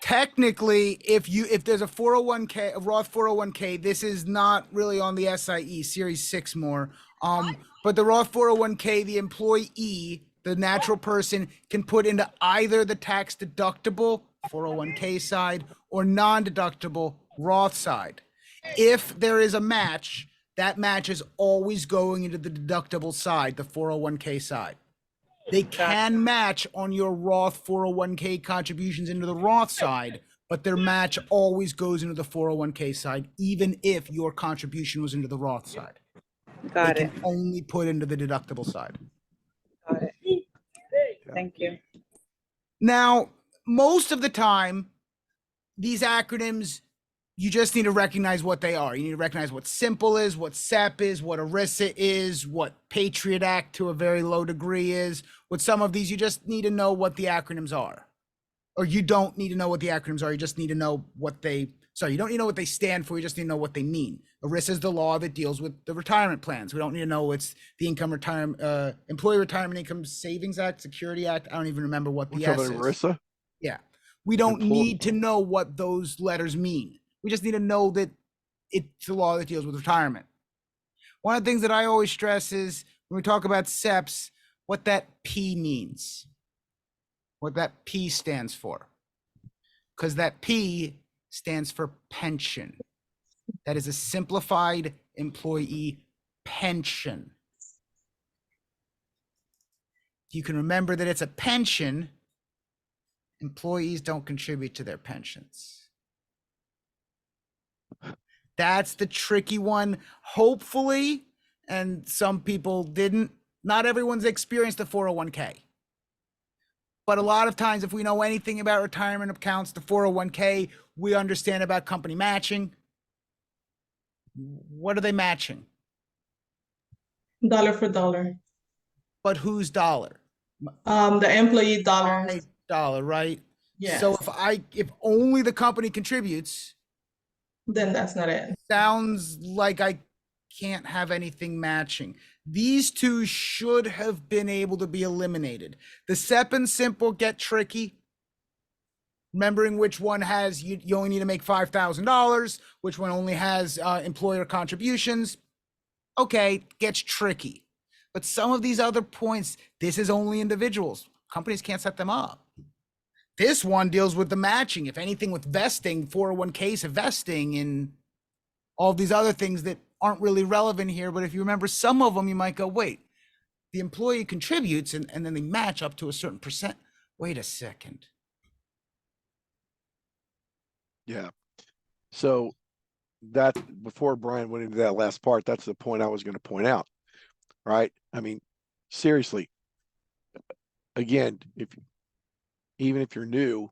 Technically, if there's a 401k, a Roth 401k, this is not really on the SIE Series 6 more. But the Roth 401k, the employee, the natural person, can put into either the tax deductible 401k side or non-deductible Roth side. If there is a match, that match is always going into the deductible side, the 401k side. They can match on your Roth 401k contributions into the Roth side, but their match always goes into the 401k side, even if your contribution was into the Roth side. Got They it. can only put into the deductible side. Got it. Thank you. Now, most of the time, these acronyms, you just need to recognize what they are. You need to recognize what SIMPLE is, what SEP is, what ERISA is, what Patriot Act to a very low degree is. With some of these, you just need to know what the acronyms are. Or you don't need to know what the acronyms are. You just need to know what they, sorry, you don't need to know what they stand for. You just need to know what they mean. ERISA is the law that deals with the retirement plans. We don't need to know it's the Income Retirement, Employee Retirement Income Savings Act, Security Act. I don't even remember what the We're S talking is. ERISA. Yeah. We don't Employ- need to know what those letters mean. We just need to know that it's the law that deals with retirement. One of the things that I always stress is when we talk about SEPs, what that P means, what that P stands for. Because that P stands for pension. That is a simplified employee pension. You can remember that it's a pension. Employees don't contribute to their pensions. That's the tricky one. Hopefully, and some people didn't, not everyone's experienced a 401k. But a lot of times, if we know anything about retirement accounts, the 401k, we understand about company matching. What are they matching? Dollar for dollar. But whose dollar? The employee dollar. My dollar, right? Yes. So if only the company contributes, Then that's not it. sounds like I can't have anything matching. These two should have been able to be eliminated. The SEP and SIMPLE get tricky. Remembering which one has, you only need to make $5,000, which one only has employer contributions. Okay, gets tricky. But some of these other points, this is only individuals. Companies can't set them up. This one deals with the matching. If anything, with vesting, 401ks of vesting, and all these other things that aren't really relevant here. But if you remember some of them, you might go, wait, the employee contributes and then they match up to a certain percent. Wait a second. Yeah. So that before Brian went into that last part, that's the point I was going to point out. Right. I mean, seriously, again, even if you're new,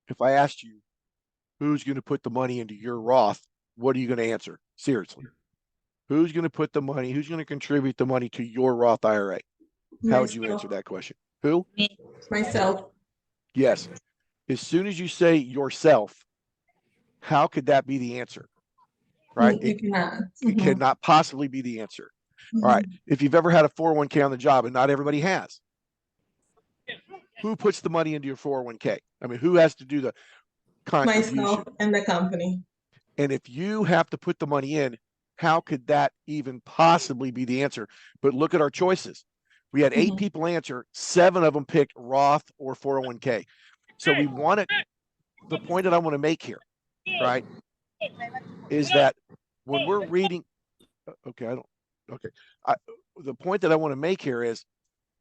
if I asked you who's going to put the money into your Roth, what are you going to answer? Seriously, who's going to put the money, who's going to contribute the money to your Roth IRA? How would you Myself. answer that question? Who? Myself. Yes. As soon as you say yourself, how could that be the answer? Right? You cannot. It Mhm. cannot possibly be the answer. Mhm. All right. If you've ever had a 401k on the job, and not everybody has, who puts the money into your 401k? I mean, who has to do the contribution? Myself and the company. And if you have to put the money in, how could that even possibly be the answer? But look at our choices. We had 8 Mhm. people answer, 7 of them picked Roth or 401k. So we want it. The point that I want to make here, right, is that when we're reading, the point that I want to make here is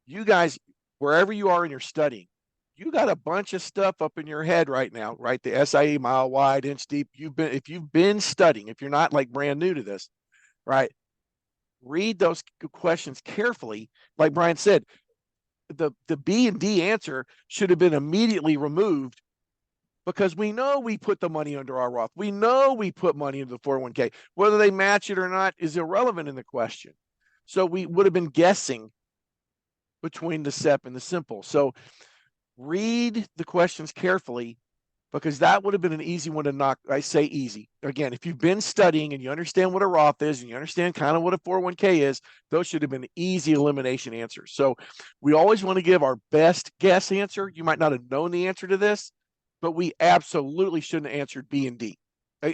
you guys, wherever you are in your studying, you got a bunch of stuff up in your head right now, right? The SIE, mile wide, inch deep. If you've been studying, if you're not like brand new to this, right? Read those questions carefully. Like Brian said, the B and D answer should have been immediately removed, because we know we put the money under our Roth. We know we put money into the 401k. Whether they match it or not is irrelevant in the question. So we would have been guessing between the SEP and the simple. So read the questions carefully, because that would have been an easy one to knock. I say easy. Again, if you've been studying and you understand what a Roth is and you understand kind of what a 401k is, those should have been easy elimination answers. So we always want to give our best guess answer. You might not have known the answer to this, but we absolutely shouldn't have answered B and D.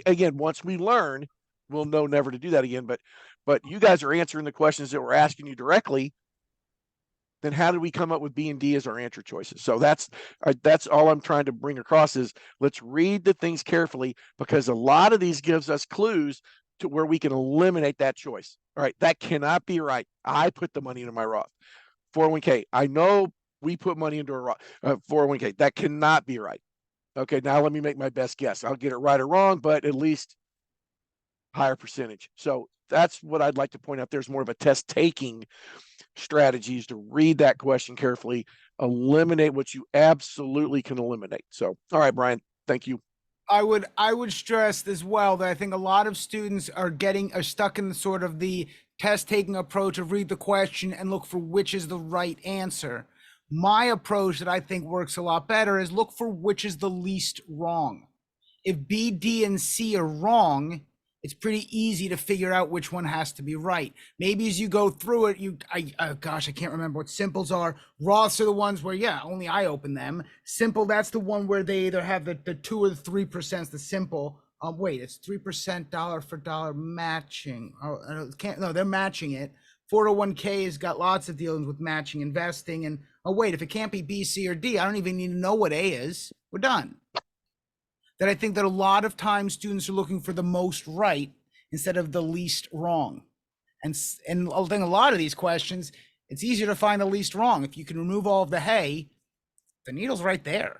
Again, once we learn, we'll know never to do that again. But you guys are answering the questions that we're asking you directly. Then how did we come up with B and D as our answer choices? So that's all I'm trying to bring across is let's read the things carefully, because a lot of these gives us clues to where we can eliminate that choice. All right, that cannot be right. I put the money into my Roth 401k. I know we put money into a Roth 401k. That cannot be right. Okay, now let me make my best guess. I'll get it right or wrong, but at least higher percentage. So that's what I'd like to point out. There's more of a test taking strategies to read that question carefully, eliminate what you absolutely can eliminate. So, all right, Brian, thank you. I would stress as well that I think a lot of students are stuck in the sort of the test taking approach of read the question and look for which is the right answer. My approach that I think works a lot better is look for which is the least wrong. If B, D, and C are wrong, it's pretty easy to figure out which one has to be right. Maybe as you go through it, I can't remember what simples are. Roths are the ones where, yeah, only I open them. Simple, that's the one where they either have the 2 or the 3%, the simple. Wait, it's 3% dollar for dollar matching. They're matching it. 401k has got lots of dealings with matching investing. And wait, if it can't be B, C, or D, I don't even need to know what A is. We're done. That I think that a lot of times students are looking for the most right instead of the least wrong. And I think a lot of these questions, it's easier to find the least wrong. If you can remove all of the hay, the needle's right there.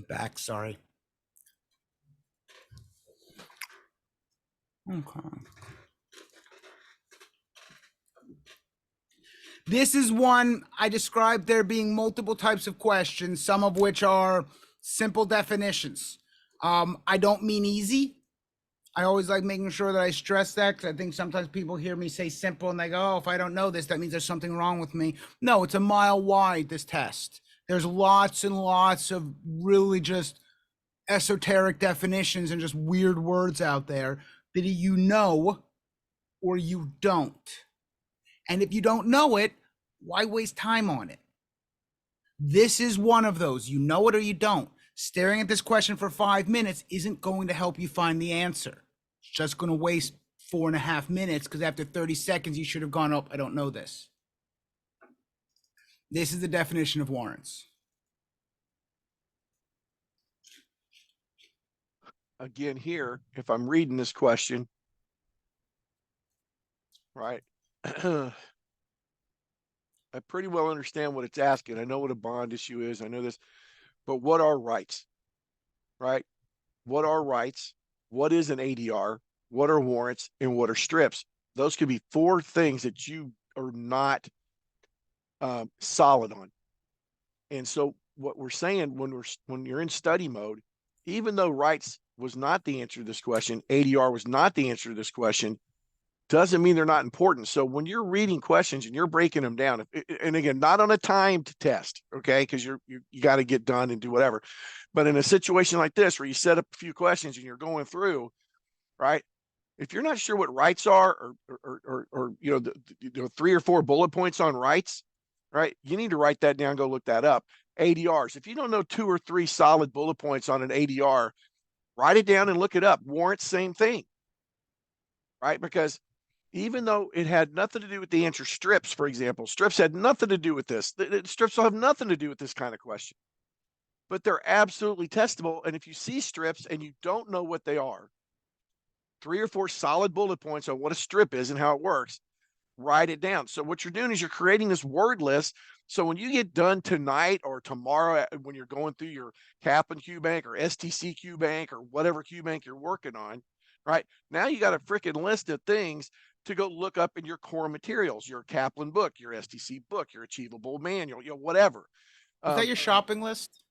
Back, sorry. Okay. This is one I described there being multiple types of questions, some of which are simple definitions. I don't mean easy. I always like making sure that I stress that, because I think sometimes people hear me say simple and they go, oh, if I don't know this, that means there's something wrong with me. No, it's a mile wide, this test. There's lots and lots of really just esoteric definitions and just weird words out there that you know or you don't. And if you don't know it, why waste time on it? This is one of those. You know it or you don't. Staring at this question for 5 minutes isn't going to help you find the answer. It's just going to waste 4.5 minutes, because after 30 seconds, you should have gone, oh, I don't know this. This is the definition of warrants. Again, here, if I'm reading this question, right, I pretty well understand what it's asking. I know what a bond issue is. I know this, but what are rights, right? What are rights? What is an ADR? What are warrants? And what are strips? Those could be 4 things that you are not solid on. And so what we're saying when you're in study mode, even though rights was not the answer to this question, ADR was not the answer to this question, doesn't mean they're not important. So when you're reading questions and you're breaking them down, and again, not on a timed test, okay, because you got to get done and do whatever, but in a situation like this where you set up a few questions and you're going through, right, If you're not sure what rights are, or you know, the 3 or 4 bullet points on rights, right? You need to write that down. Go look that up. ADRs. If you don't know 2 or 3 solid bullet points on an ADR, write it down and look it up. Warrants, same thing, right? Because even though it had nothing to do with the answer, strips, for example, strips had nothing to do with this. Strips will have nothing to do with this kind of question, but they're absolutely testable. And if you see strips and you don't know what they are, 3 or 4 solid bullet points on what a strip is and how it works, write it down. So what you're doing is you're creating this word list. So when you get done tonight or tomorrow, when you're going through your Kaplan Q Bank or STC Q Bank or whatever Q Bank you're working on, right? Now you got a freaking list of things to go look up in your core materials, your Kaplan book, your STC book, your achievable manual, you know, whatever. Is that your shopping list?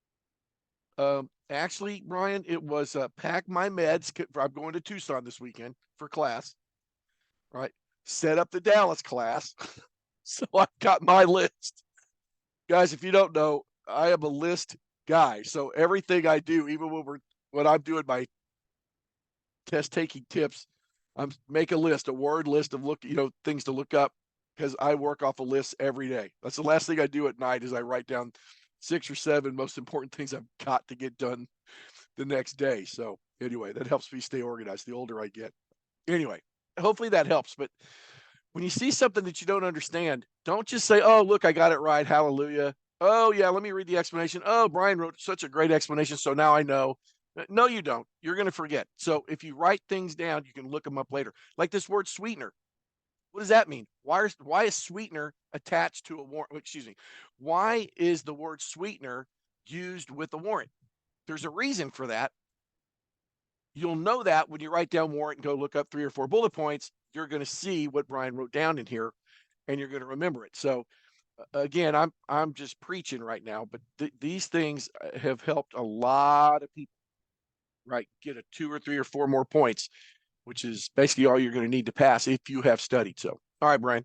Actually, Brian, it was pack my meds. I'm going to Tucson this weekend for class, right? Set up the Dallas class. So I've got my list. Guys, if you don't know, I am a list guy. So everything I do, even when I'm doing my test taking tips, I'm make a list, a word list of things to look up, because I work off a list every day. That's the last thing I do at night is I write down 6 or 7 most important things I've got to get done the next day. So anyway, that helps me stay organized the older I get. Anyway, hopefully that helps. But when you see something that you don't understand, don't just say, oh, look, I got it right. Hallelujah. Oh, yeah, let me read the explanation. Oh, Brian wrote such a great explanation, so now I know. No, you don't. You're going to forget. So if you write things down, you can look them up later. Like this word sweetener. What does that mean? Why is sweetener attached to a warrant? Excuse me. Why is the word sweetener used with a warrant? There's a reason for that. You'll know that when you write down warrant and go look up 3 or 4 bullet points, you're going to see what Brian wrote down in here and you're going to remember it. So again, I'm just preaching right now, but these things have helped a lot of people, right? Get a 2 or 3 or 4 more points, which is basically all you're going to need to pass if you have studied. So, all right, Brian.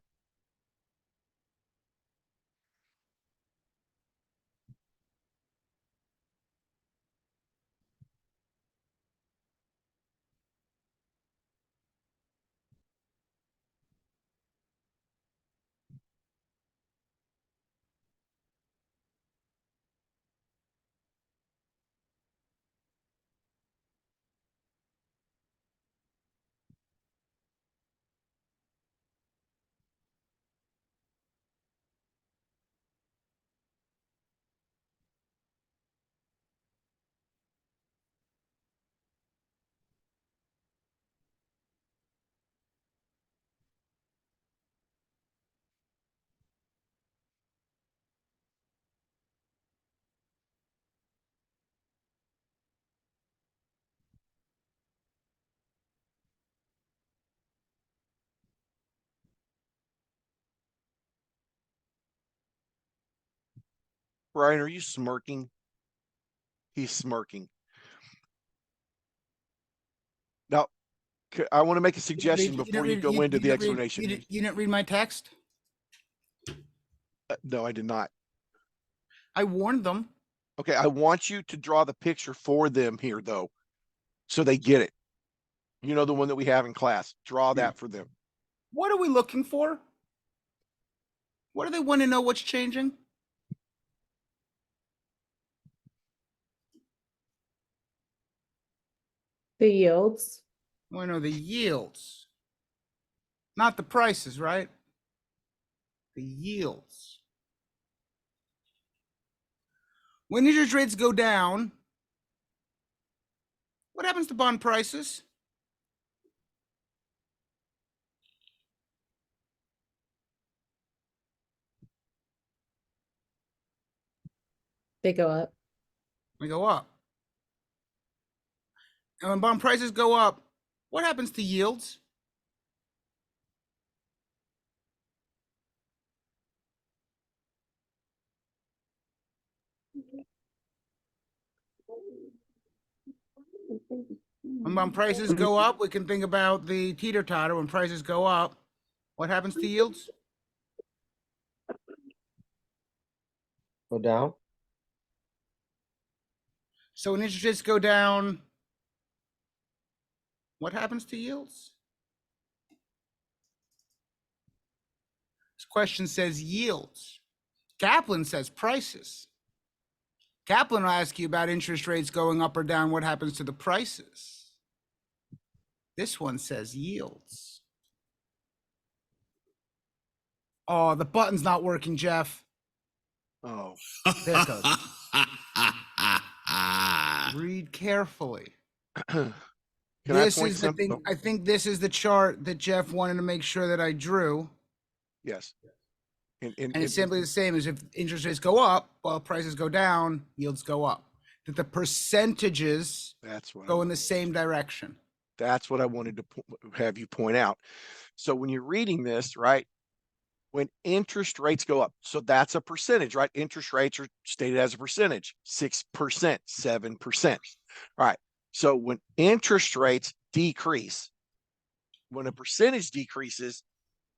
Brian, are you smirking? He's smirking. Now, I want to make a suggestion before you go into the explanation. You didn't read my text? No, I did not. I warned them. Okay, I want you to draw the picture for them here, though, so they get it. You know, the one that we have in class. Draw that for them. What are we looking for? What do they want to know what's changing? The yields. I want to know the yields. Not the prices, right? The yields. When interest rates go down, what happens to bond prices? They go up. They go up. And when bond prices go up, what happens to yields? When bond prices go up, we can think about the teeter-totter. When prices go up, what happens to yields? Go down. So when interest rates go down, what happens to yields? question says yields. Kaplan says prices. Kaplan will ask you about interest rates going up or down. What happens to the prices? This one says yields. Oh, the button's not working, Jeff. Oh, There it goes. Read carefully. can This I point is the thing. I think this is the chart that Jeff wanted to make sure that I drew. Yes. And it's simply the same as if interest rates go up, while prices go down, yields go up. That the percentages that's what go in the same direction. that's what I wanted to have you point out. So when you're reading this, right, when interest rates go up, so that's a percentage, right? Interest rates are stated as a percentage, 6%, 7%. All right. So when interest rates decrease, when a percentage decreases,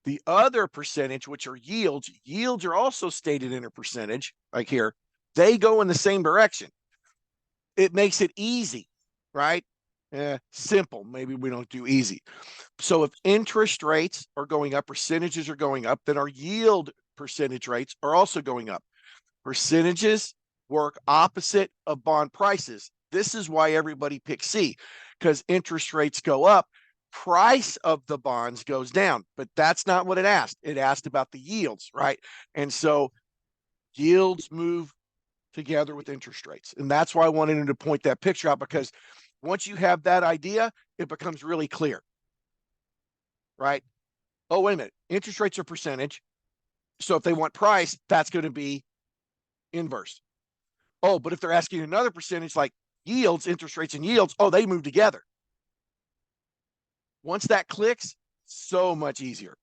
the other percentage, which are yields are also stated in a percentage, like here, they go in the same direction. It makes it easy, right? Simple. Maybe we don't do easy. So if interest rates are going up, percentages are going up, then our yield percentage rates are also going up. Percentages work opposite of bond prices. This is why everybody picks C, because interest rates go up, price of the bonds goes down. But that's not what it asked. It asked about the yields, right? And so yields move together with interest rates. And that's why I wanted him to point that picture out, because once you have that idea, it becomes really clear, right? Oh, wait a minute. Interest rates are percentage. So if they want price, that's going to be inverse. Oh, but if they're asking another percentage like yields, interest rates and yields, oh, they move together. Once that clicks, so much easier.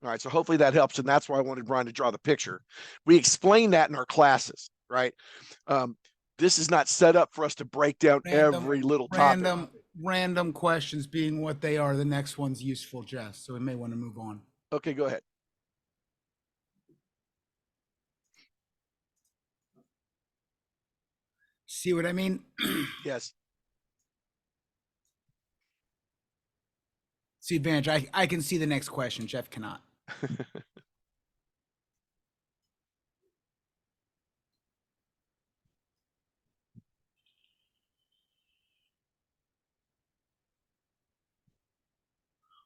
All right, so hopefully that helps. And that's why I wanted Brian to draw the picture. We explain that in our classes, right? This is not set up for us to break down every little topic. Random questions being what they are. The next one's useful, Jeff. So we may want to move on. Okay, go ahead. See what I mean? Yes. See, advantage. I can see the next question. Jeff cannot.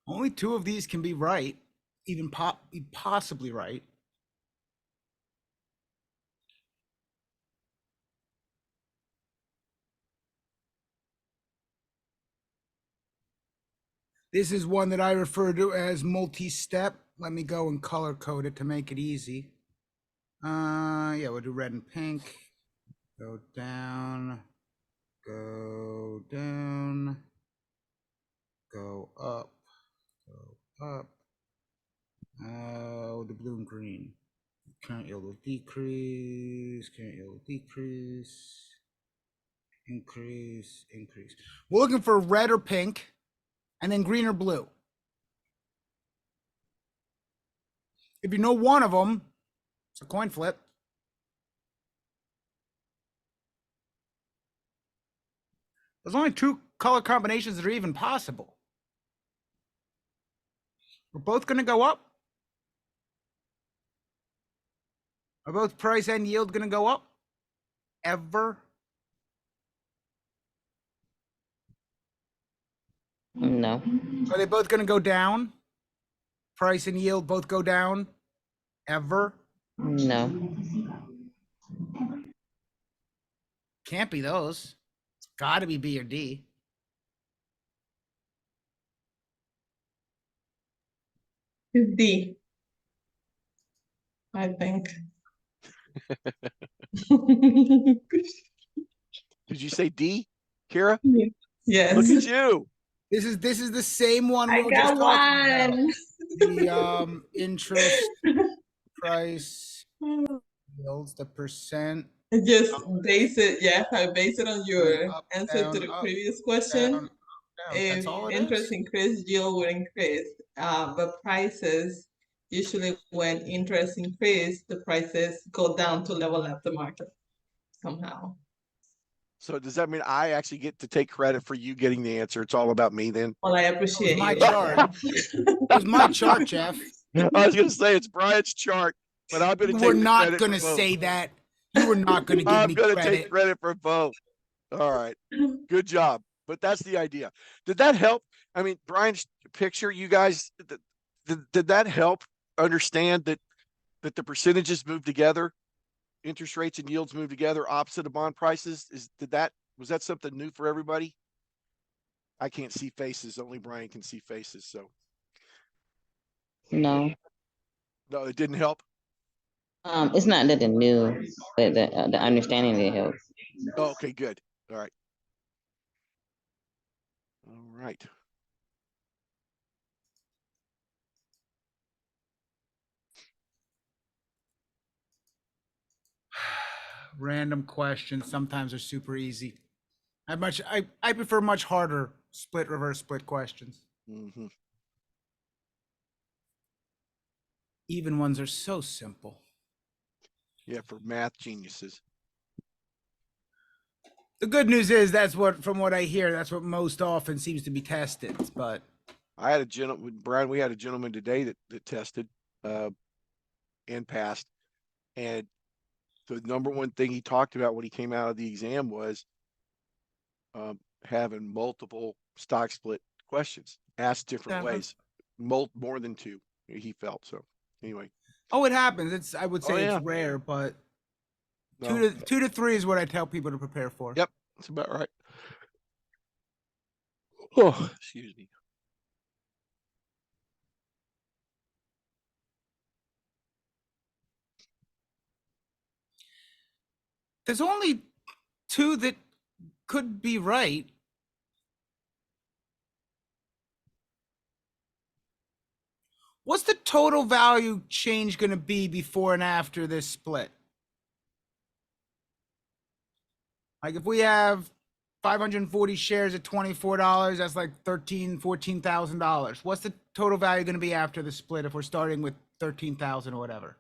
Only two of these can be right, even possibly right. This is one that I refer to as multi-step. Let me go and color code it to make it easy. Yeah, we'll do red and pink. Go down, go down, go up, go up. Oh, the blue and green. Current yield will decrease, current yield will decrease, increase, increase. We're looking for red or pink, and then green or blue. If you know one of them, it's a coin flip. There's only two color combinations that are even possible. We're both going to go up. Are both price and yield going to go up? Ever? No. Are they both going to go down? Price and yield both go down? Ever? No. Can't be those. It's got to be B or D. It's D. I think. Did you say D, Kira? Yes. Look at you. This is the same one we I were just got talking about. one. The interest, price, yields, the percent. Just base it, yeah, I base it on your Up, answer down, to the up, previous question. Down. That's If all it interest is. increase, yield will increase. But prices, usually when interest increase, the prices go down to level up the market somehow. So does that mean I actually get to take credit for you getting the answer? It's all about me then? Well, I appreciate my you. chart. It was my chart, Jeff. I was going to say it's Brian's chart, but I'm going to You take were the not credit going to for both. say that. You were not going to give I'm me going to credit. take credit for both. All right. Good job. But that's the idea. Did that help? I mean, Brian's picture, you guys, did that help understand that the percentages move together, interest rates and yields move together opposite of bond prices? Was that something new for everybody? I can't see faces. Only Brian can see faces. So No, no, it didn't help. it's not that the new, but the understanding it helps. Oh, okay, good. All right. All right. Random questions sometimes are super easy. I prefer much harder split reverse split questions. Mm-hmm. Even ones are so simple. Yeah, for math geniuses. The good news is from what I hear, that's what most often seems to be tested. But I had a gentleman, Brian, we had a gentleman today that tested and passed. And the number one thing he talked about when he came out of the exam was having multiple stock split questions asked different Yeah, ways, more than two, he felt. So anyway. oh, it happens. I would say Oh, yeah. it's rare, but No. two to three is what I tell people to prepare for. Yep, that's about right. Oh, excuse me. There's only two that could be right. What's the total value change going to be before and after this split? Like if we have 540 shares at $24, that's like $14,000. What's the total value going to be after the split if we're starting with 13,000 or whatever?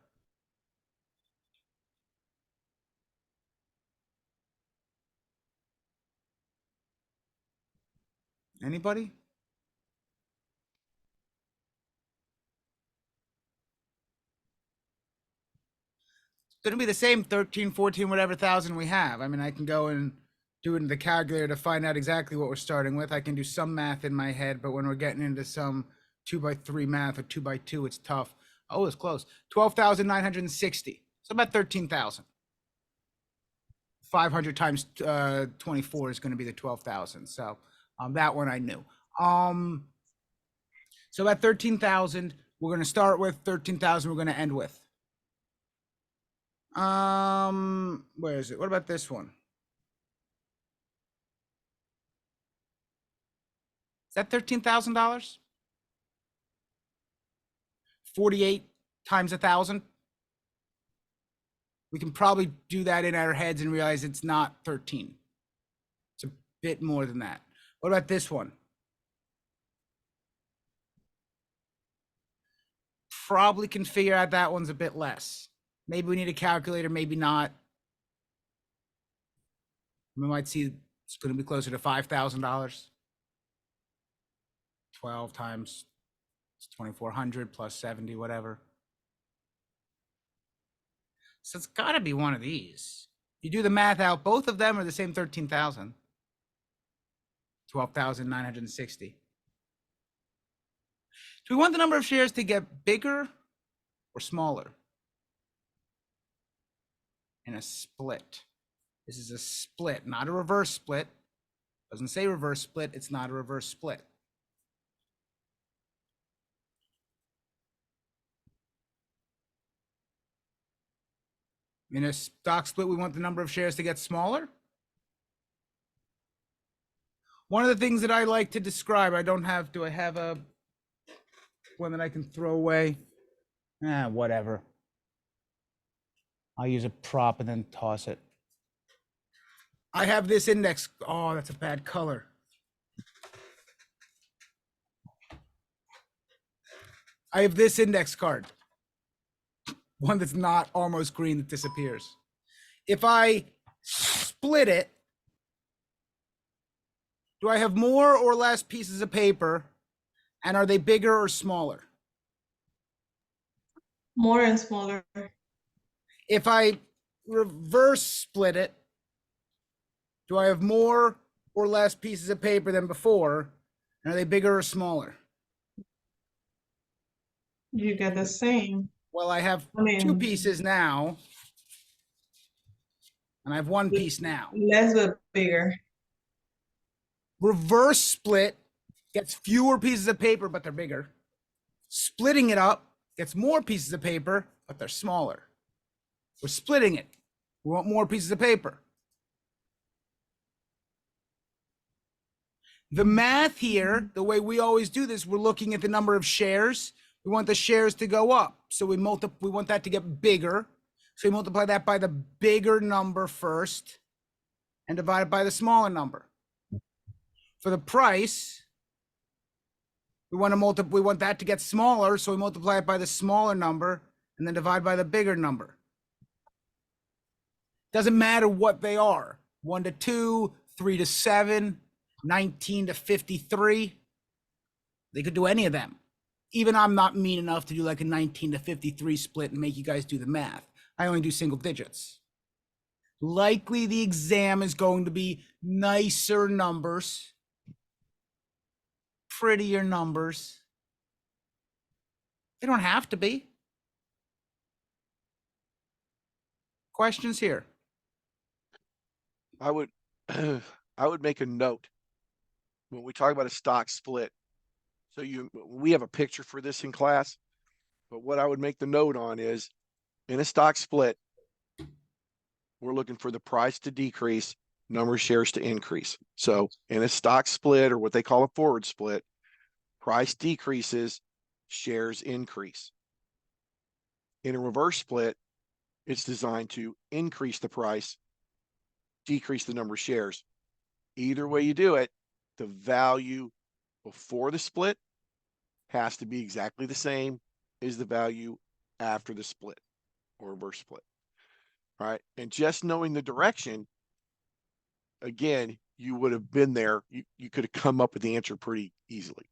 Anybody? Going to be the same 13, 14, whatever thousand we have. I mean, I can go and do it in the calculator to find out exactly what we're starting with. I can do some math in my head, but when we're getting into some 2x3 math or 2x2, it's tough. Oh, it's close. 12,960. So about 13,000. 500 times 24 is going to be the 12,000. So that one I knew. So at 13,000, we're going to start with 13,000. We're going to end with. Where is it? What about this one? Is that $13,000? 48 times 1,000. We can probably do that in our heads and realize it's not 13. It's a bit more than that. What about this one? Probably can figure out that one's a bit less. Maybe we need a calculator, maybe not. We might see it's going to be closer to $5,000. 12 times 2,400 plus 70, whatever. So it's got to be one of these. You do the math out, both of them are the same 13,000. 12,960. Do we want the number of shares to get bigger or smaller in a split? This is a split, not a reverse split. Doesn't say reverse split. It's not a reverse split. In a stock split, we want the number of shares to get smaller. One of the things that I like to describe, do I have a one that I can throw away? Whatever. I'll use a prop and then toss it. I have this index. Oh, that's a bad color. I have this index card. One that's not almost green that disappears. If I split it, do I have more or less pieces of paper? And are they bigger or smaller? More and smaller. If I reverse split it, do I have more or less pieces of paper than before? And are they bigger or smaller? You get the same. Well, I have I mean, two pieces now, and I have one piece now. less but bigger. Reverse split gets fewer pieces of paper, but they're bigger. Splitting it up gets more pieces of paper, but they're smaller. We're splitting it. We want more pieces of paper. The math here, the way we always do this, we're looking at the number of shares. We want the shares to go up. So we want that to get bigger. So we multiply that by the bigger number first and divide it by the smaller number. For the price, we want that to get smaller, so we multiply it by the smaller number and then divide by the bigger number. Doesn't matter what they are. 1 to 2, 3 to 7, 19 to 53. They could do any of them. Even I'm not mean enough to do like a 19 to 53 split and make you guys do the math. I only do single digits. Likely the exam is going to be nicer numbers, prettier numbers. They don't have to be. Questions here? I would I would make a note when we talk about a stock split. So we have a picture for this in class, but what I would make the note on is in a stock split, we're looking for the price to decrease, number of shares to increase. So in a stock split, or what they call a forward split, price decreases, shares increase. In a reverse split, it's designed to increase the price, decrease the number of shares. Either way you do it, the value before the split has to be exactly the same as the value after the split or reverse split. All right. And just knowing the direction, again, you would have been there. You could have come up with the answer pretty easily.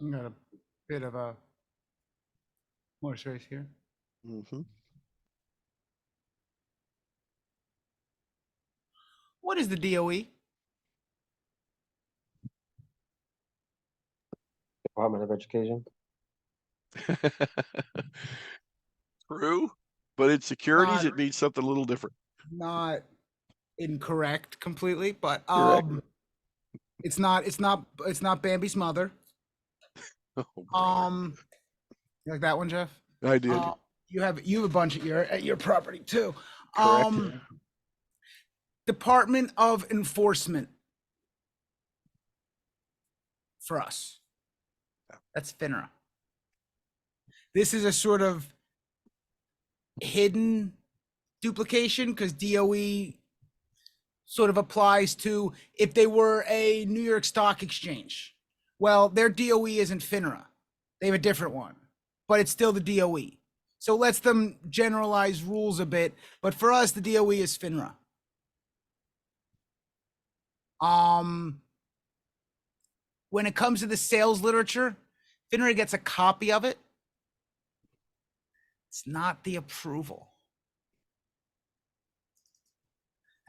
I got a bit of a more space here. Mm-hmm. What is the DOE? Department of Education. True, but in securities, Not- it means something a little different. Not incorrect completely, but Correct. it's not Bambi's mother. Oh, brother. You like that one, Jeff? I did. You have a bunch at your property too. Correct. Department of Enforcement for us. That's FINRA. This is a sort of hidden duplication because DOE sort of applies to if they were a New York Stock Exchange. Well, their DOE isn't FINRA. They have a different one, but it's still the DOE. So it lets them generalize rules a bit. But for us, the DOE is FINRA. When it comes to the sales literature, FINRA gets a copy of it. It's not the approval.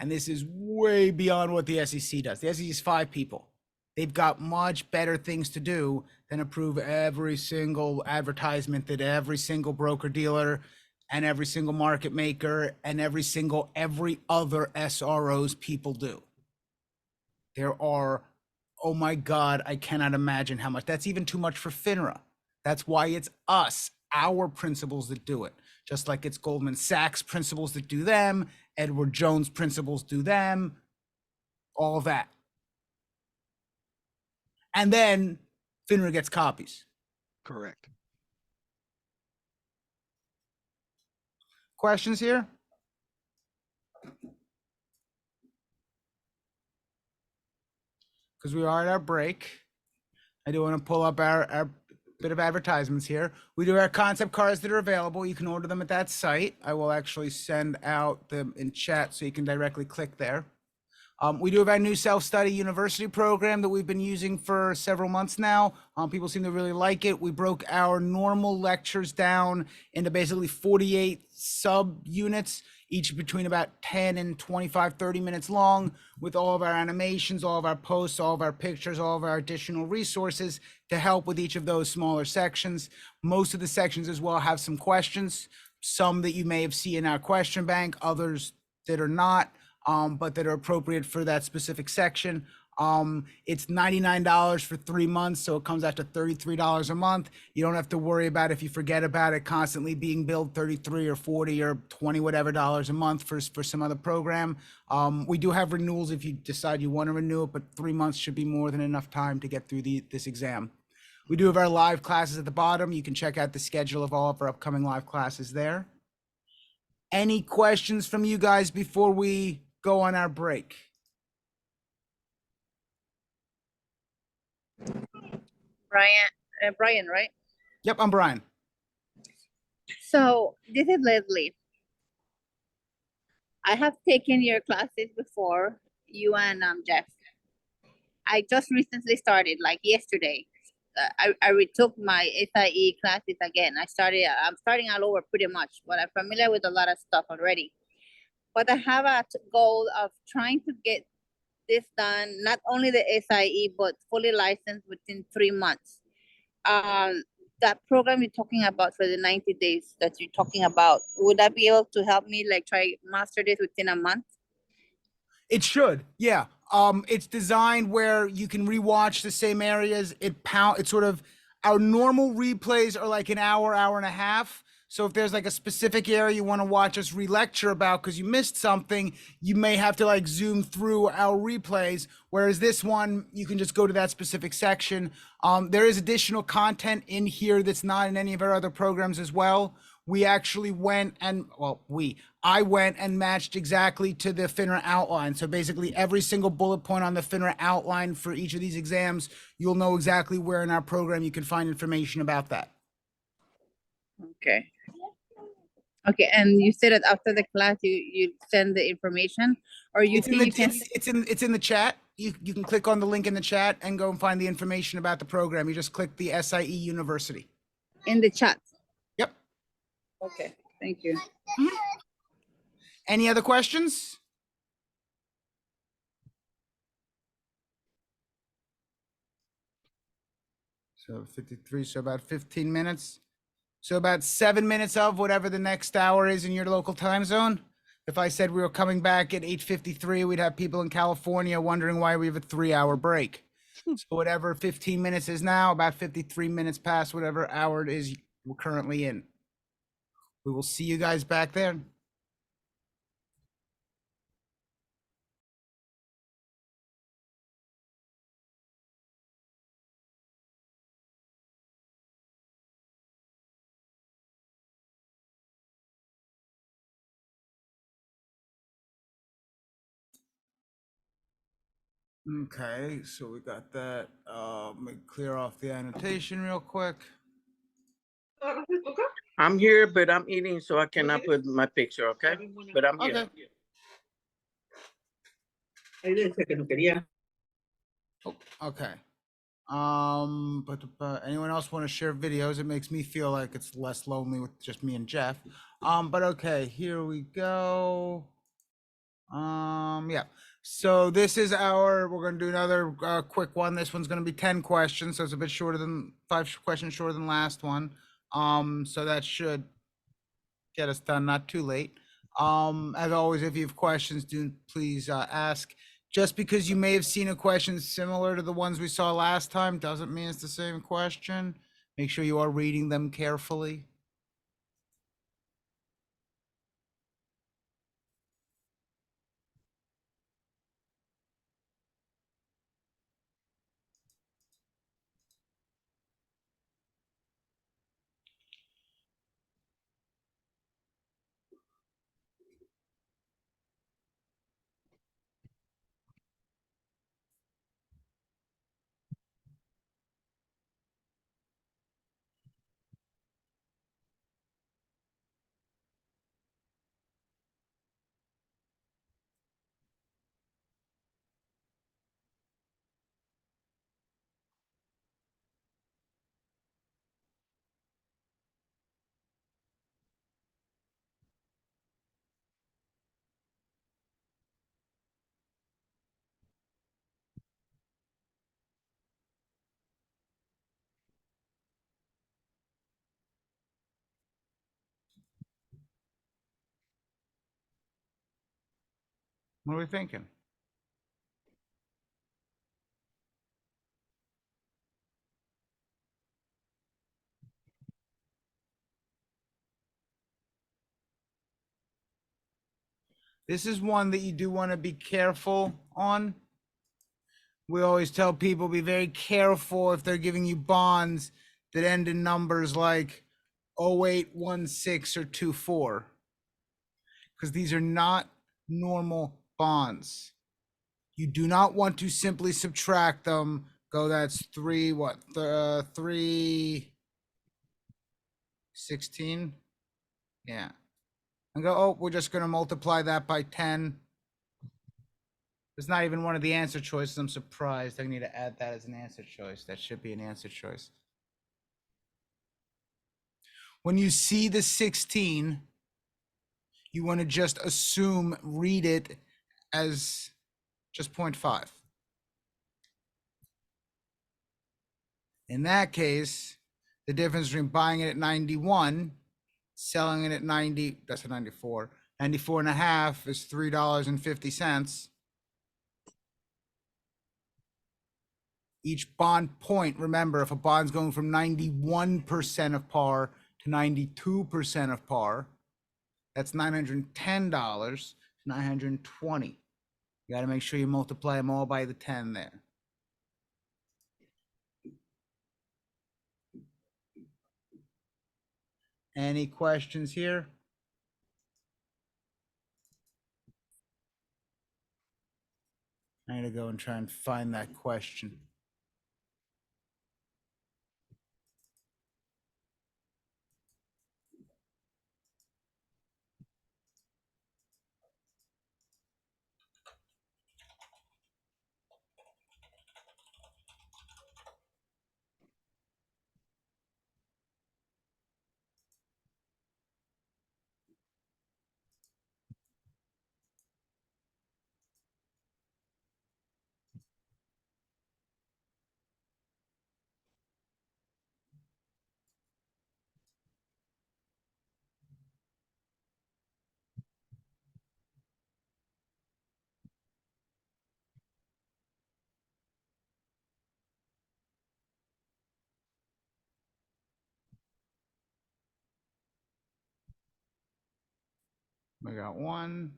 And this is way beyond what the SEC does. The SEC is 5 people. They've got much better things to do than approve every single advertisement that every single broker dealer and every single market maker and every other SROs people do. There are, oh my God, I cannot imagine how much. That's even too much for FINRA. That's why it's us, our principals that do it. Just like it's Goldman Sachs principals that do them, Edward Jones principals do them, all of that. And then FINRA gets copies. Correct. Questions here? Because we are at our break. I do want to pull up our bit of advertisements here. We do have concept cards that are available. You can order them at that site. I will actually send out them in chat so you can directly click there. We do have our new self-study university program that we've been using for several months now. People seem to really like it. We broke our normal lectures down into basically 48 sub-units, each between about 10 and 25, 30 minutes long, with all of our animations, all of our posts, all of our pictures, all of our additional resources to help with each of those smaller sections. Most of the sections as well have some questions, some that you may have seen in our question bank, others that are not. But that are appropriate for that specific section. It's $99 for 3 months, so it comes out to $33 a month. You don't have to worry about if you forget about it constantly being billed 33 or 40 or 20 whatever dollars a month for some other program. We do have renewals if you decide you want to renew it, but 3 months should be more than enough time to get through this exam. We do have our live classes at the bottom. You can check out the schedule of all of our upcoming live classes there. Any questions from you guys before we go on our break? Brian, right? Yep, I'm Brian. So this is Leslie. I have taken your classes before, you and Jeff. I just recently started, like yesterday. I retook my SIE classes again. I'm starting all over pretty much, but I'm familiar with a lot of stuff already. But I have a goal of trying to get this done, not only the SIE, but fully licensed within 3 months. That program you're talking about for the 90 days that you're talking about, would that be able to help me like try master this within a month? It should, yeah. It's designed where you can rewatch the same areas. It's sort of, our normal replays are like an hour, hour and a half. So if there's like a specific area you want to watch us re-lecture about because you missed something, you may have to like zoom through our replays. Whereas this one, you can just go to that specific section. There is additional content in here that's not in any of our other programs as well. We actually went and, I went and matched exactly to the FINRA outline. So basically every single bullet point on the FINRA outline for each of these exams, you'll know exactly where in our program you can find information about that. Okay. Okay, and you said that after the class, you send the information, or you can It's in the chat. You can click on the link in the chat and go and find the information about the program. You just click the SIE University. in the chat. Yep. Okay, thank you. Any other questions? So 53, so about 15 minutes. So about 7 minutes of whatever the next hour is in your local time zone. If I said we were coming back at 8:53, we'd have people in California wondering why we have a 3-hour break. So whatever 15 minutes is now, about 53 minutes past whatever hour it is we're currently in. We will see you guys back there. Okay, so we got that. Let me clear off the annotation real quick. I'm here, but I'm eating, so I cannot put my picture, okay? But I'm here. Okay. Oh, okay. But anyone else want to share videos? It makes me feel like it's less lonely with just me and Jeff. But okay, here we go. Yeah. So this is we're going to do another quick one. This one's going to be 10 questions. So it's a bit shorter than 5 questions shorter than last one. So that should get us done, not too late. As always, if you have questions, do please ask. Just because you may have seen a question similar to the ones we saw last time doesn't mean it's the same question. Make sure you are reading them carefully. What are we thinking? This is one that you do want to be careful on. We always tell people be very careful if they're giving you bonds that end in numbers like 0816 or 24, because these are not normal bonds. You do not want to simply subtract them. Go, that's 316. Yeah. And go, oh, we're just going to multiply that by 10. It's not even one of the answer choices. I'm surprised. I need to add that as an answer choice. That should be an answer choice. When you see the 16, you want to just assume, read it as just 0.5. In that case, the difference between buying it at 91, selling it at 90, that's a 94, 94 and a half is $3.50. Each bond point, remember, if a bond's going from 91% of par to 92% of par, that's $910 to $920. You got to make sure you multiply them all by the 10 there. Any questions here? I need to go and try and find that question. We got one.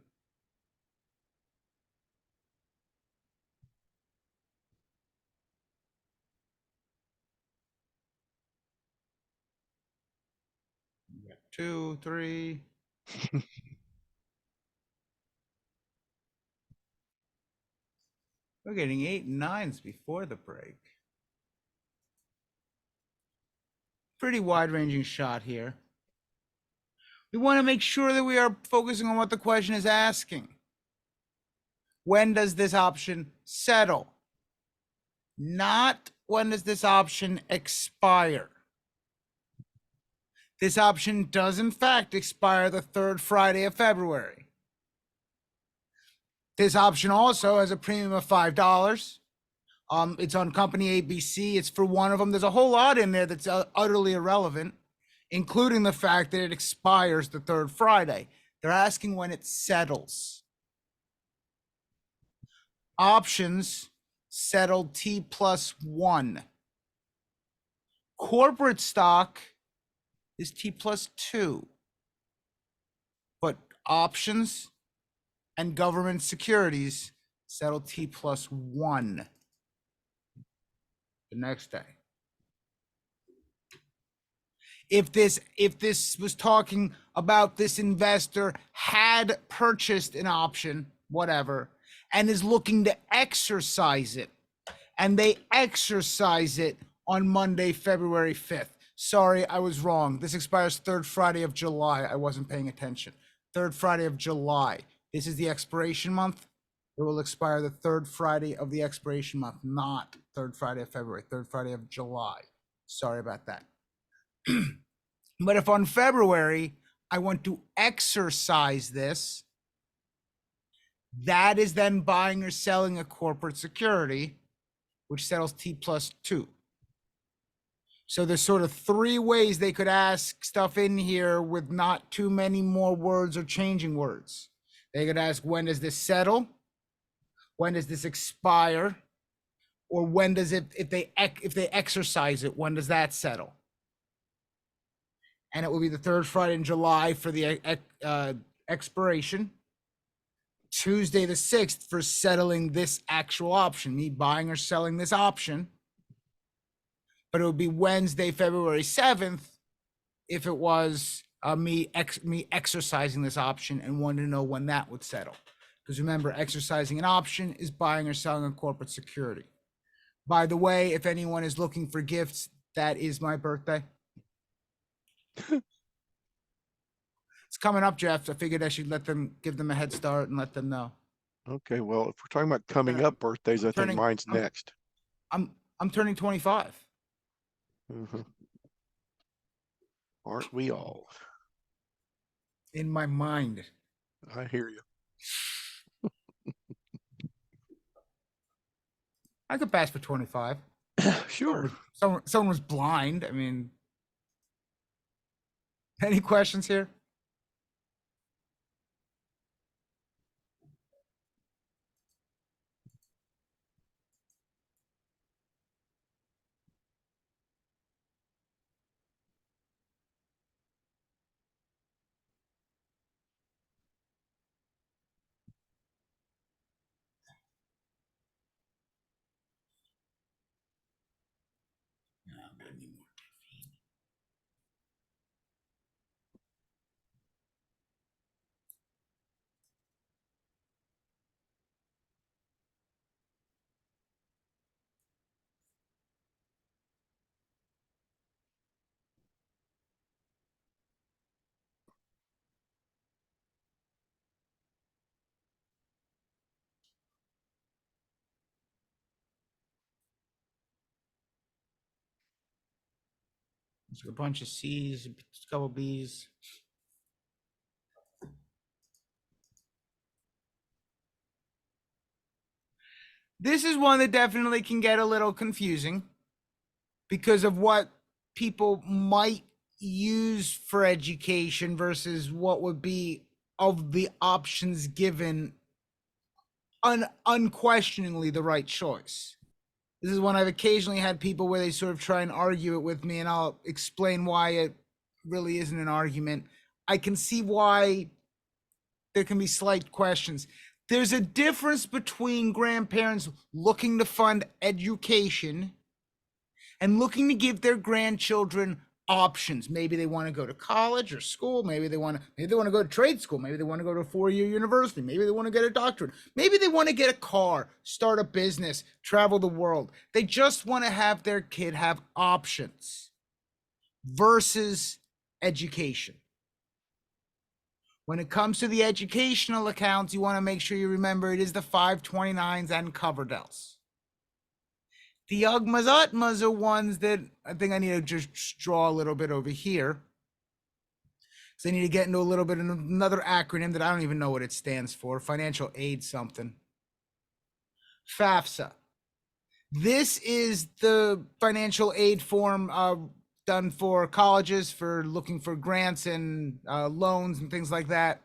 We got 2, 3. We're getting 8 and 9s before the break. Pretty wide-ranging shot here. We want to make sure that we are focusing on what the question is asking. When does this option settle? Not when does this option expire? This option does in fact expire the 3rd Friday of February. This option also has a premium of $5. It's on company ABC. It's for one of them. There's a whole lot in there that's utterly irrelevant, including the fact that it expires the third Friday. They're asking when it settles. Options settled T+1. Corporate stock is T+2. But options and government securities settle T+1 the next day. If this was talking about this investor had purchased an option, whatever, and is looking to exercise it, and they exercise it on Monday, February 5th. Sorry, I was wrong. This expires third Friday of July. I wasn't paying attention. Third Friday of July. This is the expiration month. It will expire the third Friday of the expiration month, not third Friday of February, third Friday of July. Sorry about that. But if on February I want to exercise this, that is then buying or selling a corporate security, which settles T+2. So there's sort of three ways they could ask stuff in here with not too many more words or changing words. They could ask, when does this settle? When does this expire? Or when does it, if they exercise it, when does that settle? And it will be the third Friday in July for the expiration. Tuesday the 6th for settling this actual option, me buying or selling this option. But it would be Wednesday, February 7th, if it was me exercising this option and wanted to know when that would settle. Because remember, exercising an option is buying or selling a corporate security. By the way, if anyone is looking for gifts, that is my birthday. It's coming up, Jeff. I figured I should give them a head start and let them know. Okay, well, if we're talking about coming up birthdays, I think mine's next. I'm turning 25. Mhm. Aren't we all? In my mind. I hear you. I could pass for 25. Sure. Someone was blind. I mean, any questions here? There's a bunch of C's, a couple B's. This is one that definitely can get a little confusing because of what people might use for education versus what would be of the options given unquestioningly the right choice. This is one I've occasionally had people where they sort of try and argue it with me, and I'll explain why it really isn't an argument. I can see why there can be slight questions. There's a difference between grandparents looking to fund education and looking to give their grandchildren options. Maybe they want to go to college or school. Maybe they want to go to trade school. Maybe they want to go to a 4-year university. Maybe they want to get a doctorate. Maybe they want to get a car, start a business, travel the world. They just want to have their kid have options versus education. When it comes to the educational accounts, you want to make sure you remember it is the 529s and Coverdell's. The Ugmas Utmas are ones that I think I need to just draw a little bit over here. So they need to get into a little bit of another acronym that I don't even know what it stands for. Financial aid something. FAFSA. This is the financial aid form done for colleges for looking for grants and loans and things like that.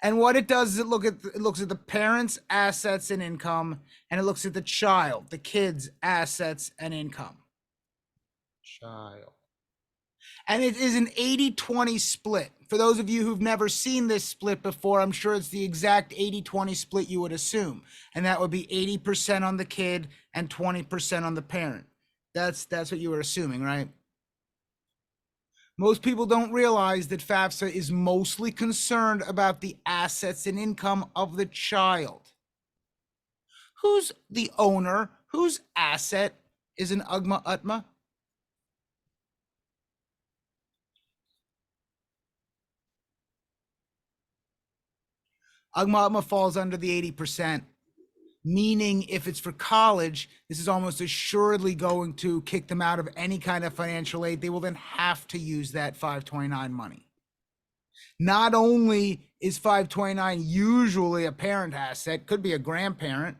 And what it does is it looks at the parents' assets and income, and it looks at the child, the kid's assets and income. Child. And it is an 80-20 split. For those of you who've never seen this split before, I'm sure it's the exact 80-20 split you would assume. And that would be 80% on the kid and 20% on the parent. That's what you were assuming, right? Most people don't realize that FAFSA is mostly concerned about the assets and income of the child. Who's the owner? Whose asset is an UGMA UTMA? UGMA UTMA falls under the 80%, meaning if it's for college, this is almost assuredly going to kick them out of any kind of financial aid. They will then have to use that 529 money. Not only is 529 usually a parent asset, could be a grandparent.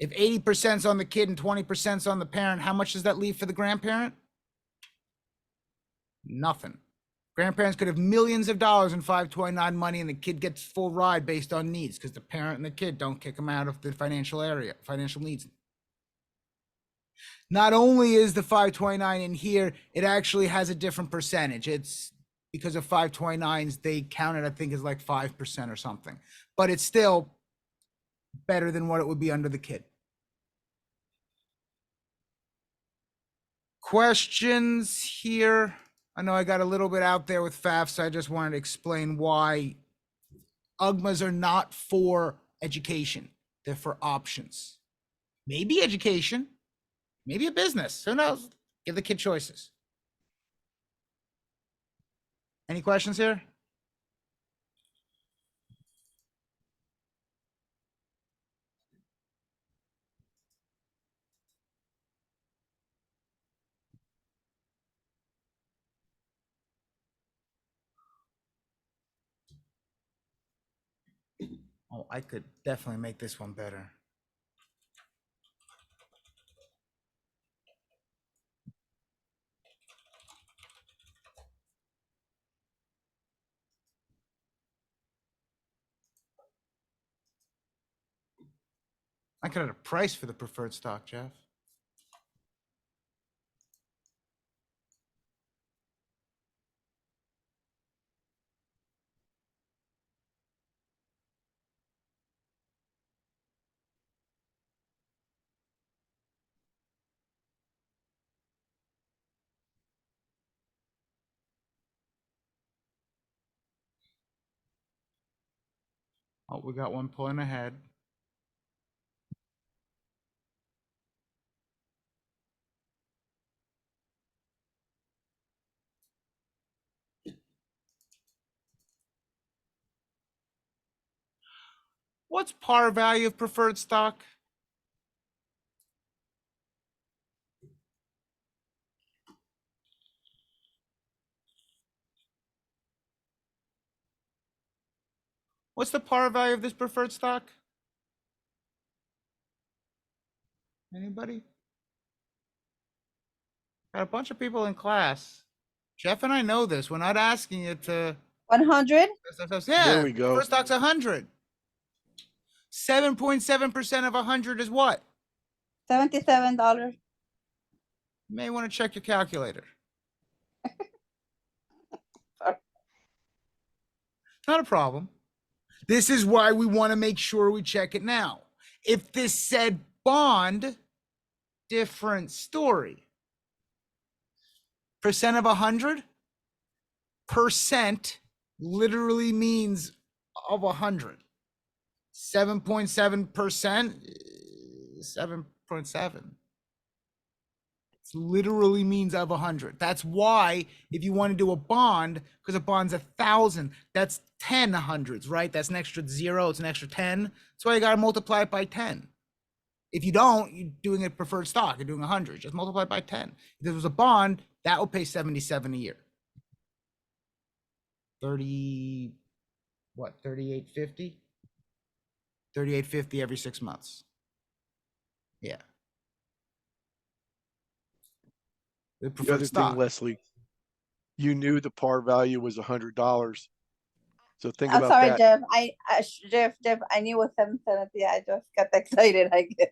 If 80% is on the kid and 20% is on the parent, how much does that leave for the grandparent? Nothing. Grandparents could have millions of dollars in 529 money and the kid gets full ride based on needs because the parent and the kid don't kick them out of the financial needs. Not only is the 529 in here, it actually has a different percentage. It's because of 529s, they count it, I think, as like 5% or something, but it's still better than what it would be under the kid. Questions here? I know I got a little bit out there with FAFSA. I just wanted to explain why UGMAs are not for education. They're for options. Maybe education, maybe a business. Who knows? Give the kid choices. Any questions here? Oh, I could definitely make this one better. I could have a price for the preferred stock, Jeff. Oh, we got one pulling ahead. What's par value of preferred stock? What's the par value of this preferred stock? Anybody? Got a bunch of people in class. Jeff and I know this. We're not asking you to. 100? Yeah, There we go. Preferred stock's 100. 7.7% of 100 is what? $77. You may want to check your calculator. Not a problem. This is why we want to make sure we check it now. If this said bond, different story. Percent of 100? Percent literally means of 100. 7.7%, 7.7. It literally means of 100. That's why if you want to do a bond, because a bond's 1,000, that's 10 hundreds, right? That's an extra 0, it's an extra 10. That's why you got to multiply it by 10. If you don't, you're doing a preferred stock, you're doing 100, just multiply it by 10. If there was a bond, that would pay 77 a year. 30, what, 38.50? 38.50 every 6 months. Yeah. The The preferred other stock. thing, Leslie, you knew the par value was $100. So think I'm about sorry, that. Jeff. Jeff, I knew it was 770. I just got excited, I guess.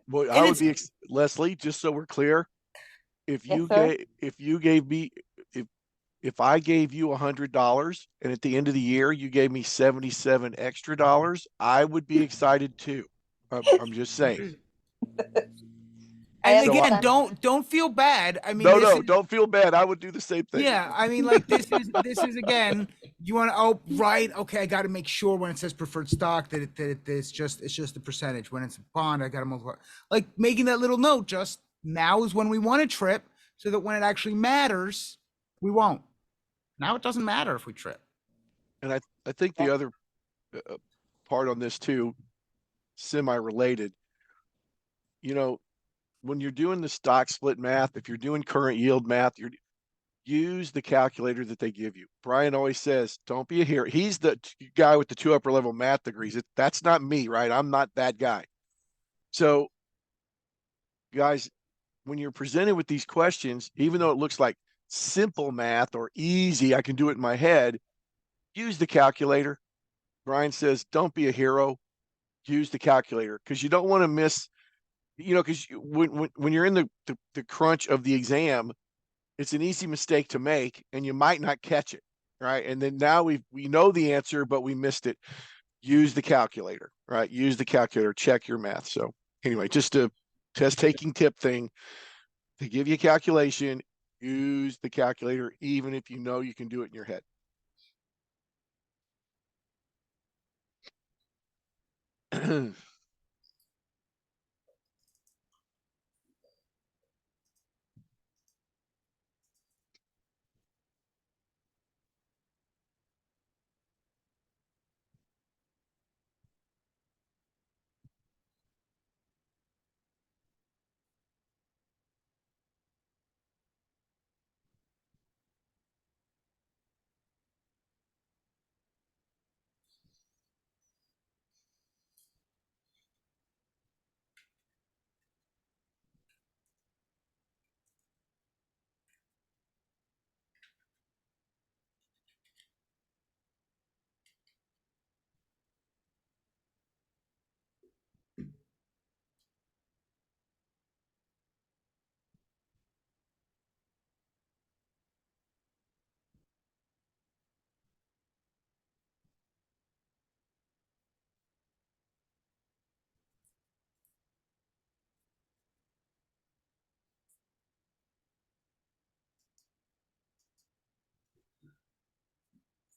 Well, I And would it's, be Leslie, just so we're clear, if Yes, you sir. gave me if I gave you $100 and at the end of the year you gave me 77 extra dollars, I would be excited too. I'm just saying. I and So again, understand. don't feel bad. I mean, no, this is, don't feel bad. I would do the same thing. yeah, I mean, like this is again, you want to, oh, right, okay, I got to make sure when it says preferred stock that it's just the percentage. When it's a bond, I got to multiply. Like making that little note, just now is when we want to trip, so that when it actually matters, we won't. Now it doesn't matter if we trip. And I think the other part on this too, semi-related, you know, when you're doing the stock split math, if you're doing current yield math, use the calculator that they give you. Brian always says, don't be a hero. He's the guy with the 2 upper level math degrees. That's not me, right? I'm not that guy. So guys, when you're presented with these questions, even though it looks like simple math or easy, I can do it in my head, use the calculator. Brian says, don't be a hero. Use the calculator because you don't want to miss, because when you're in the crunch of the exam, it's an easy mistake to make and you might not catch it, right? And then now we know the answer, but we missed it. Use the calculator, right? Use the calculator, check your math. So anyway, just a test taking tip thing. They give you a calculation, use the calculator, even if you know you can do it in your head.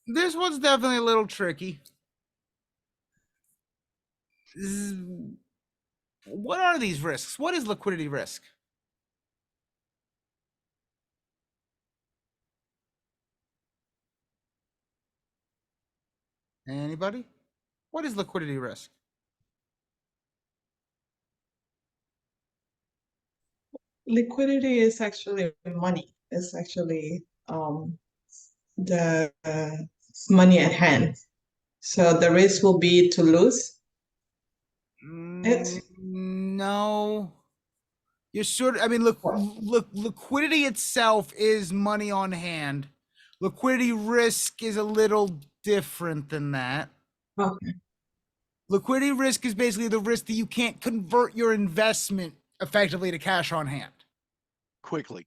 This one's definitely a little tricky. What are these risks? What is liquidity risk? Anybody? What is liquidity risk? Liquidity is actually money. It's actually the money at hand. So the risk will be to lose it. No. You're sort of, I mean, look, liquidity itself is money on hand. Liquidity risk is a little different than that. Okay. Liquidity risk is basically the risk that you can't convert your investment effectively to cash on hand. Quickly.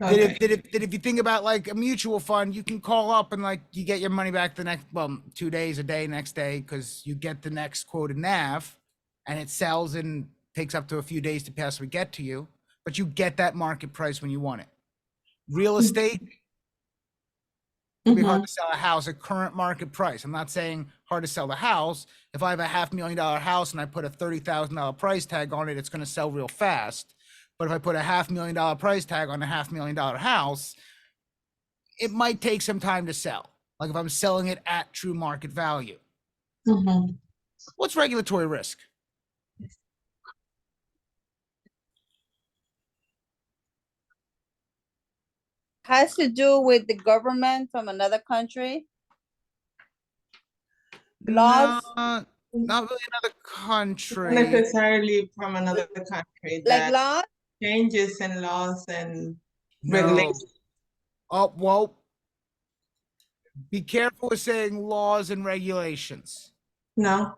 Okay. That if you think about like a mutual fund, you can call up and like you get your money back the next, 2 days, a day, next day, because you get the next quoted NAV and it sells and takes up to a few days to possibly get to you, but you get that market price when you want it. Real estate, it'll be hard to sell a house at current market price. I'm not saying hard to sell the house. If I have a $500,000 house and I put a $30,000 price tag on it, it's going to sell real fast. But if I put a $500,000 price tag on a $500,000 house, it might take some time to sell. Like if I'm selling it at true market value. Mhm. What's regulatory risk? has to do with the government from another country? Laws, No, not really another Not country. necessarily from another country, like that laws? changes in laws and No. regulations. Oh, well, be careful with saying laws and regulations. No?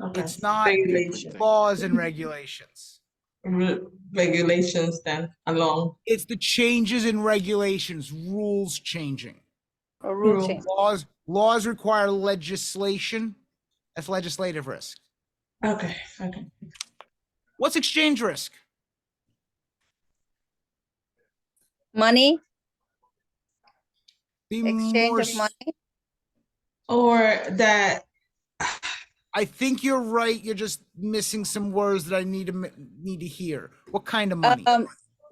Okay. It's not Regulation. laws and regulations. Regulations then along. It's the changes in regulations, rules changing. Or rule Rule. change? Laws require legislation. That's legislative risk. Okay, okay. What's exchange risk? Money, Be exchange more of money? Or that, I think you're right. You're just missing some words that I need to hear. What kind of money?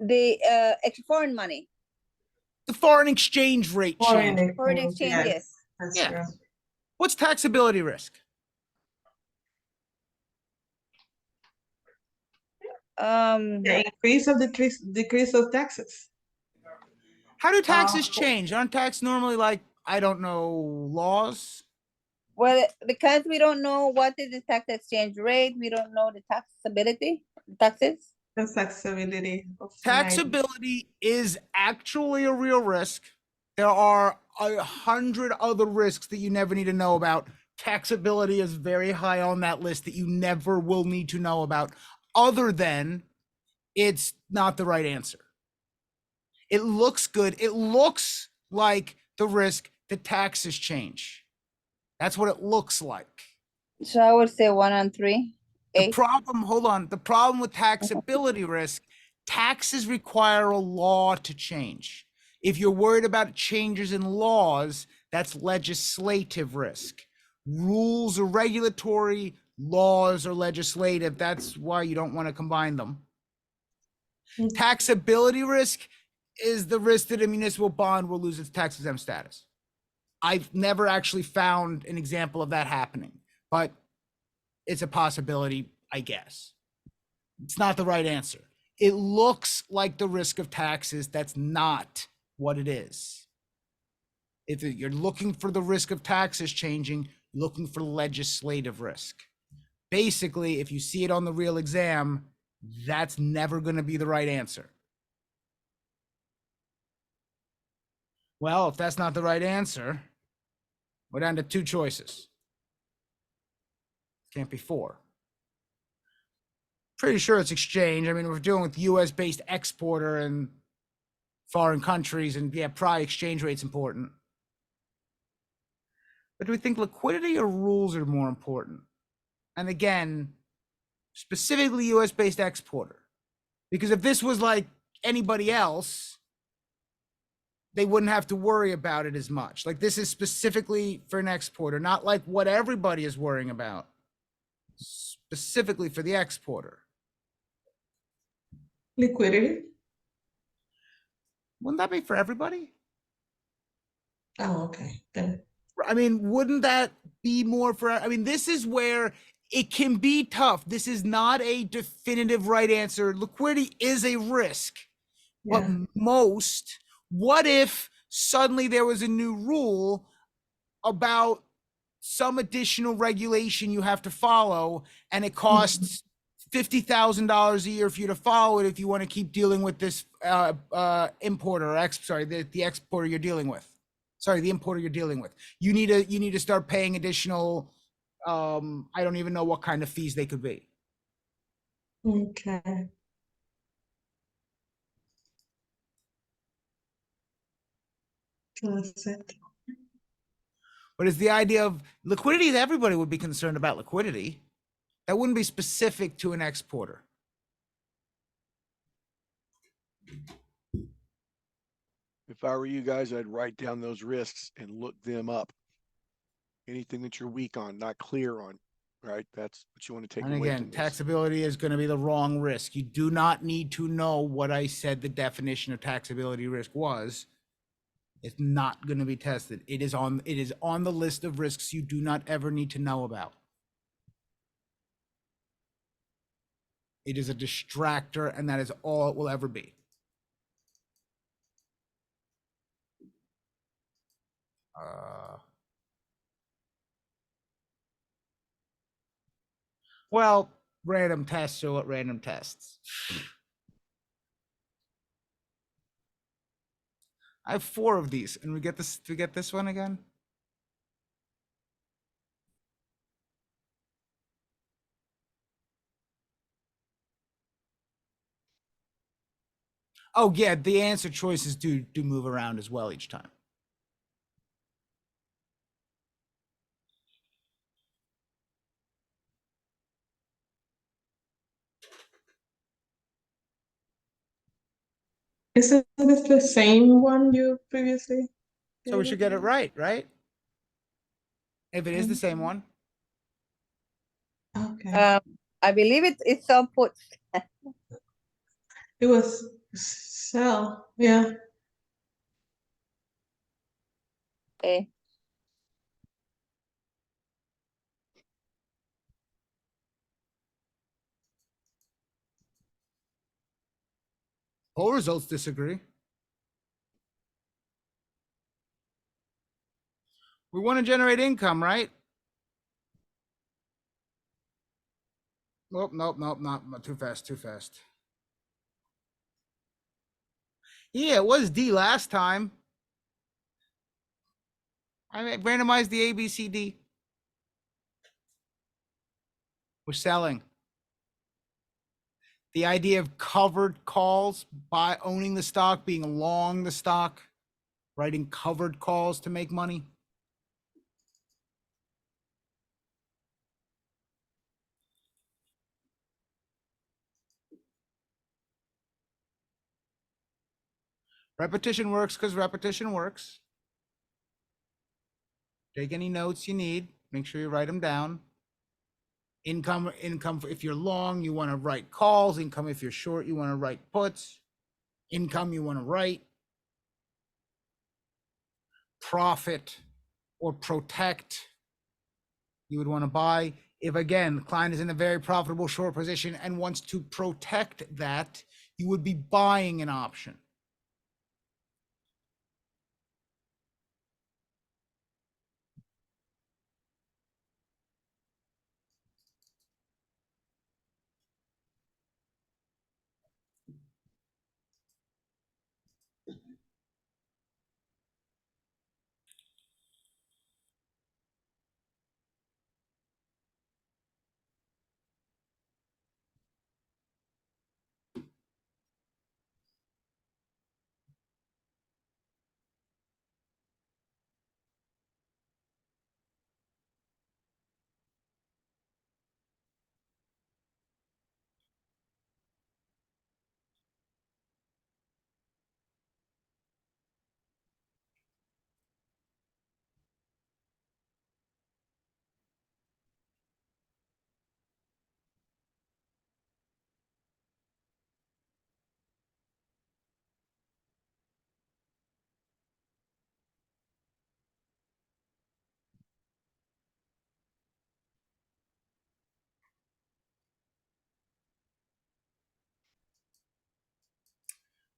The foreign money, The foreign exchange rate change. foreign exchange, yes. That's Yeah. true. What's taxability risk? The increase of decrease of taxes. How do taxes change? Aren't tax normally like, I don't know, laws? Well, because we don't know what is the tax exchange rate, we don't know the taxability, taxes. The taxability of Taxability is actually a real risk. There are 100 other risks that you never need to know about. Taxability is very high on that list that you never will need to know about, other than it's not the right answer. It looks good. It looks like the risk that taxes change. That's what it looks like. So I would say 1 on 3, The 8. problem, hold on, the problem with taxability risk, taxes require a law to change. If you're worried about changes in laws, that's legislative risk. Rules are regulatory, laws are legislative. That's why you don't want to combine them. Mhm. Taxability risk is the risk that a municipal bond will lose its tax exempt status. I've never actually found an example of that happening, but it's a possibility, I guess. It's not the right answer. It looks like the risk of taxes. That's not what it is. If you're looking for the risk of taxes changing, you're looking for legislative risk. Basically, if you see it on the real exam, that's never going to be the right answer. Well, if that's not the right answer, we're down to 2 choices. Can't be 4. Pretty sure it's exchange. I mean, we're dealing with US based exporter and foreign countries, and yeah, probably exchange rate's important. But do we think liquidity or rules are more important? And again, specifically US based exporter. Because if this was like anybody else, they wouldn't have to worry about it as much. Like this is specifically for an exporter, not like what everybody is worrying about. Specifically for the exporter. Liquidity. Wouldn't that be for everybody? Oh, okay. Then I mean, wouldn't that be more for, I mean, this is where it can be tough. This is not a definitive right answer. Liquidity is a risk, but yeah. what if suddenly there was a new rule about some additional regulation you have to follow and it costs $50,000 a year for you to follow it if you want to keep dealing with this importer or the exporter you're dealing with. Sorry, the importer you're dealing with. You need to start paying additional I don't even know what kind of fees they could be. Okay. That's it. But it's the idea of liquidity that everybody would be concerned about liquidity. That wouldn't be specific to an exporter. If I were you guys, I'd write down those risks and look them up. Anything that you're weak on, not clear on, right? That's what you want to take And away again, from this. taxability is going to be the wrong risk. You do not need to know what I said the definition of taxability risk was. It's not going to be tested. It is on the list of risks you do not ever need to know about. It is a distractor, and that is all it will ever be. Well, random tests are what random tests. I have 4 of these, and we get this. Do we get this one again? Oh yeah, the answer choices do move around as well each time. Isn't this the same one you previously? So we gave should us? get it right, right? If it is the same one. Okay. I believe it's put. It was sell, yeah. Okay. Poll results disagree. We want to generate income, right? Nope, not too fast, too fast. Yeah, it was D last time. I randomized the ABCD. We're selling. The idea of covered calls by owning the stock, being long the stock, writing covered calls to make money. Repetition works because repetition works. Take any notes you need. Make sure you write them down. Income, if you're long, you want to write calls. Income, if you're short, you want to write puts. Income, you want to write. Profit or protect, you would want to buy. If again, the client is in a very profitable short position and wants to protect that, you would be buying an option.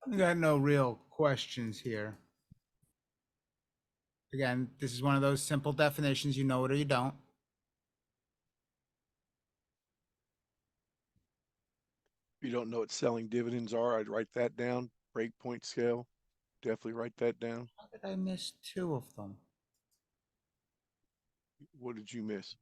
We got no real questions here. Again, this is one of those simple definitions, you know it or you don't. If you don't know what selling dividends are, I'd write that down. Breakpoint scale. Definitely write that down. How did I miss 2 of them? What did you miss?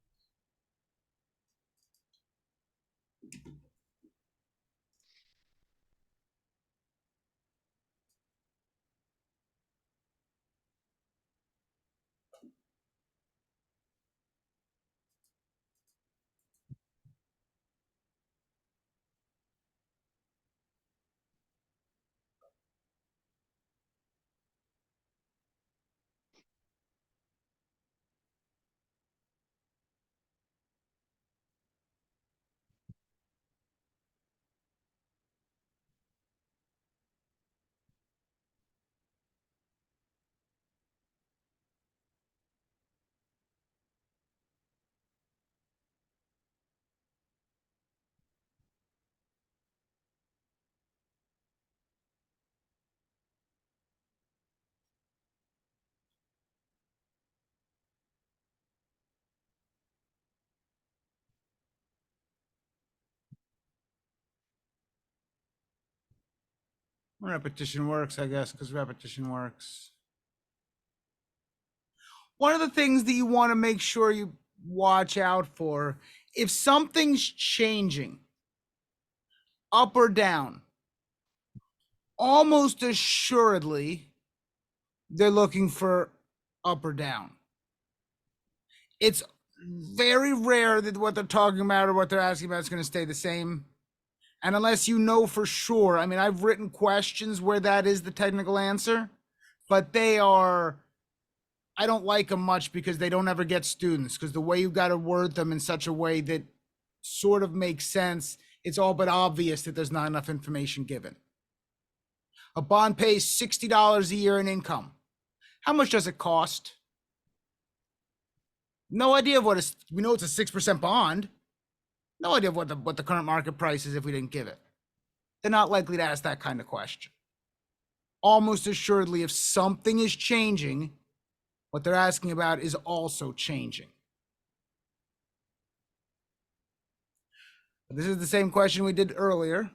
Repetition works, I guess, because repetition works. One of the things that you want to make sure you watch out for, if something's changing up or down, almost assuredly they're looking for up or down. It's very rare that what they're talking about or what they're asking about is going to stay the same. And unless you know for sure, I mean, I've written questions where that is the technical answer, but they are, I don't like them much because they don't ever get students, because the way you got to word them in such a way that sort of makes sense, it's all but obvious that there's not enough information given. A bond pays $60 a year in income. How much does it cost? No idea of what is, we know it's a 6% bond. No idea of what the current market price is if we didn't give it. They're not likely to ask that kind of question. Almost assuredly, if something is changing, what they're asking about is also changing. This is the same question we did earlier.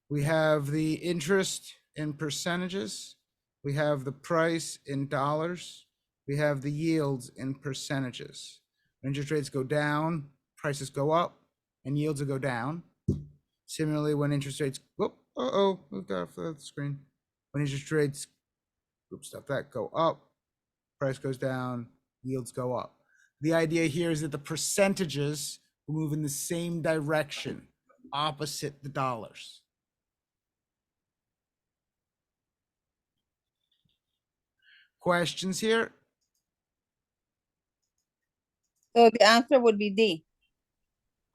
We have the interest in percentages. We have the price in dollars. We have the yields in percentages. When interest rates go down, prices go up, and yields will go down. Similarly, when interest rates, moved off the screen. When interest rates, go up, price goes down, yields go up. The idea here is that the percentages will move in the same direction, opposite the dollars. Questions here? So the answer would be D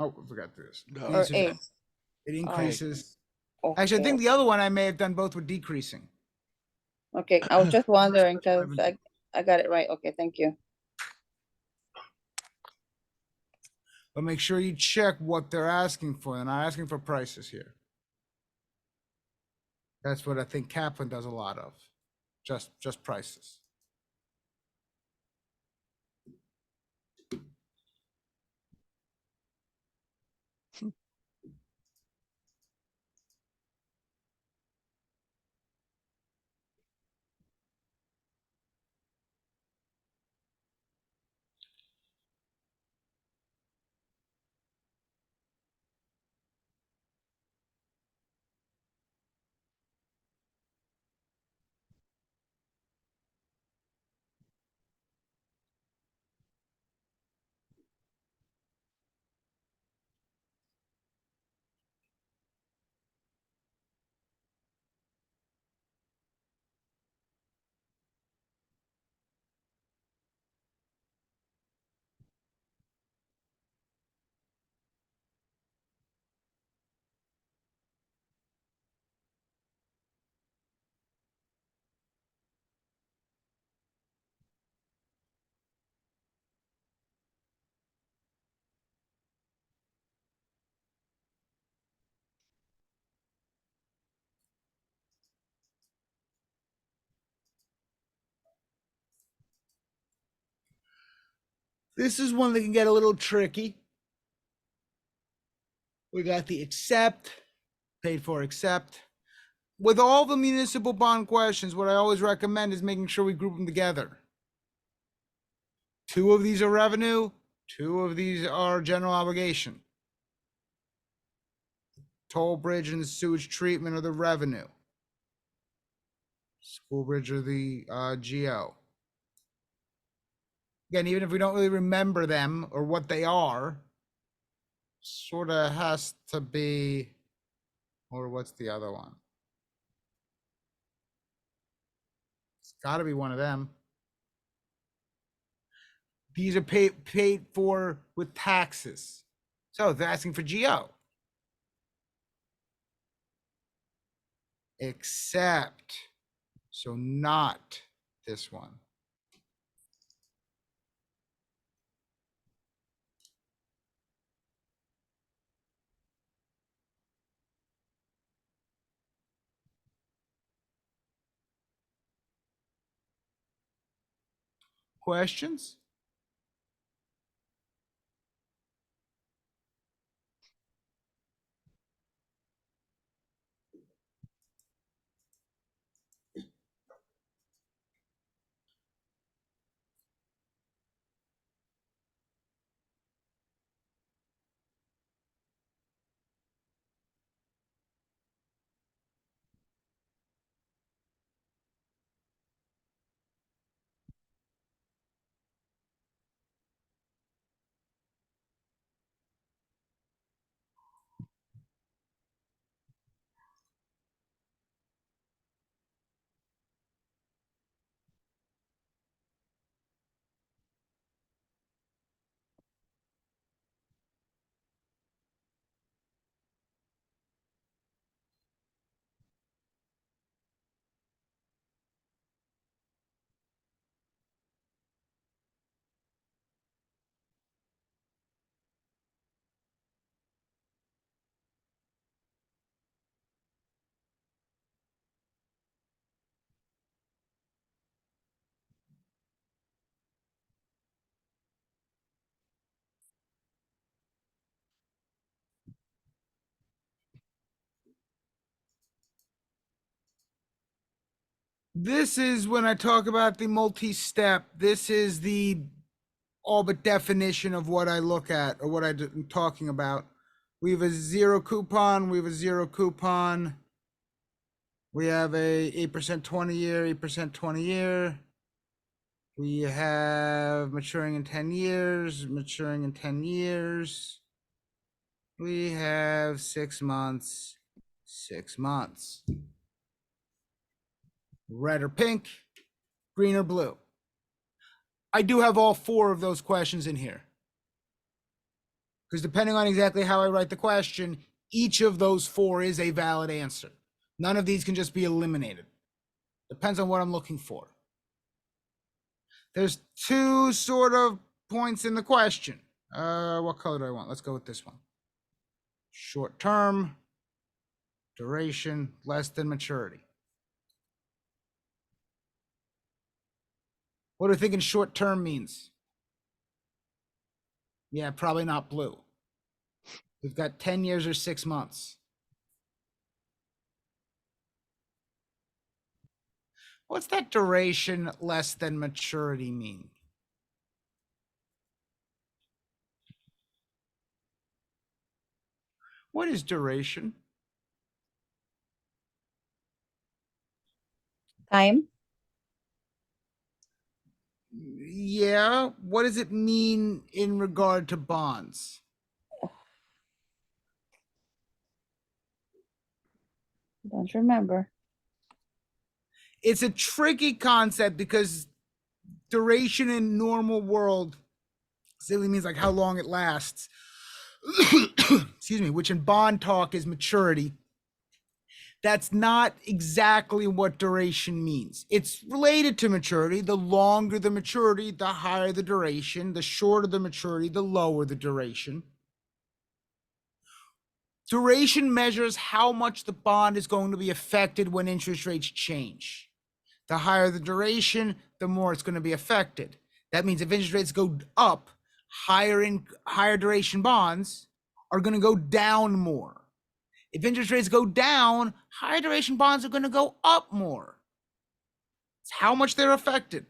Oh, I forgot this. No. The or answer is A. A. It increases. Okay, Actually, I think the other one I may have done both were decreasing. okay. I was just wondering because I got it right. Okay, thank you. But make sure you check what they're asking for. They're not asking for prices here. That's what I think Kaplan does a lot of. Just prices. This is one that can get a little tricky. We got the accept, paid for accept. With all the municipal bond questions, what I always recommend is making sure we group them together. 2 of these are revenue, 2 of these are general obligation. Toll bridge and the sewage treatment are the revenue. School bridge are the GO. Again, even if we don't really remember them or what they are, sort of has to be, or what's the other one? It's got to be one of them. These are paid for with taxes. So they're asking for GO. Except, so not this one. Questions? This is when I talk about the multi-step. This is the all but definition of what I look at or what I'm talking about. We have a zero coupon. We have a zero coupon. We have a 8% 20-year, 8% 20-year. We have maturing in 10 years, maturing in 10 years. We have 6 months, 6 months. Red or pink, green or blue. I do have all 4 of those questions in here. Because depending on exactly how I write the question, each of those 4 is a valid answer. None of these can just be eliminated. Depends on what I'm looking for. There's 2 sort of points in the question. What color do I want? Let's go with this one. Short term, duration, less than maturity. What do you think short term means? Yeah, probably not blue. We've got 10 years or 6 months. What's that duration less than maturity mean? What is duration? Time. Yeah, what does it mean in regard to bonds? Don't remember. It's a tricky concept because duration in normal world simply means like how long it lasts. Excuse me, which in bond talk is maturity. That's not exactly what duration means. It's related to maturity. The longer the maturity, the higher the duration. The shorter the maturity, the lower the duration. Duration measures how much the bond is going to be affected when interest rates change. The higher the duration, the more it's going to be affected. That means if interest rates go up, higher duration bonds are going to go down more. If interest rates go down, higher duration bonds are going to go up more. It's how much they're affected.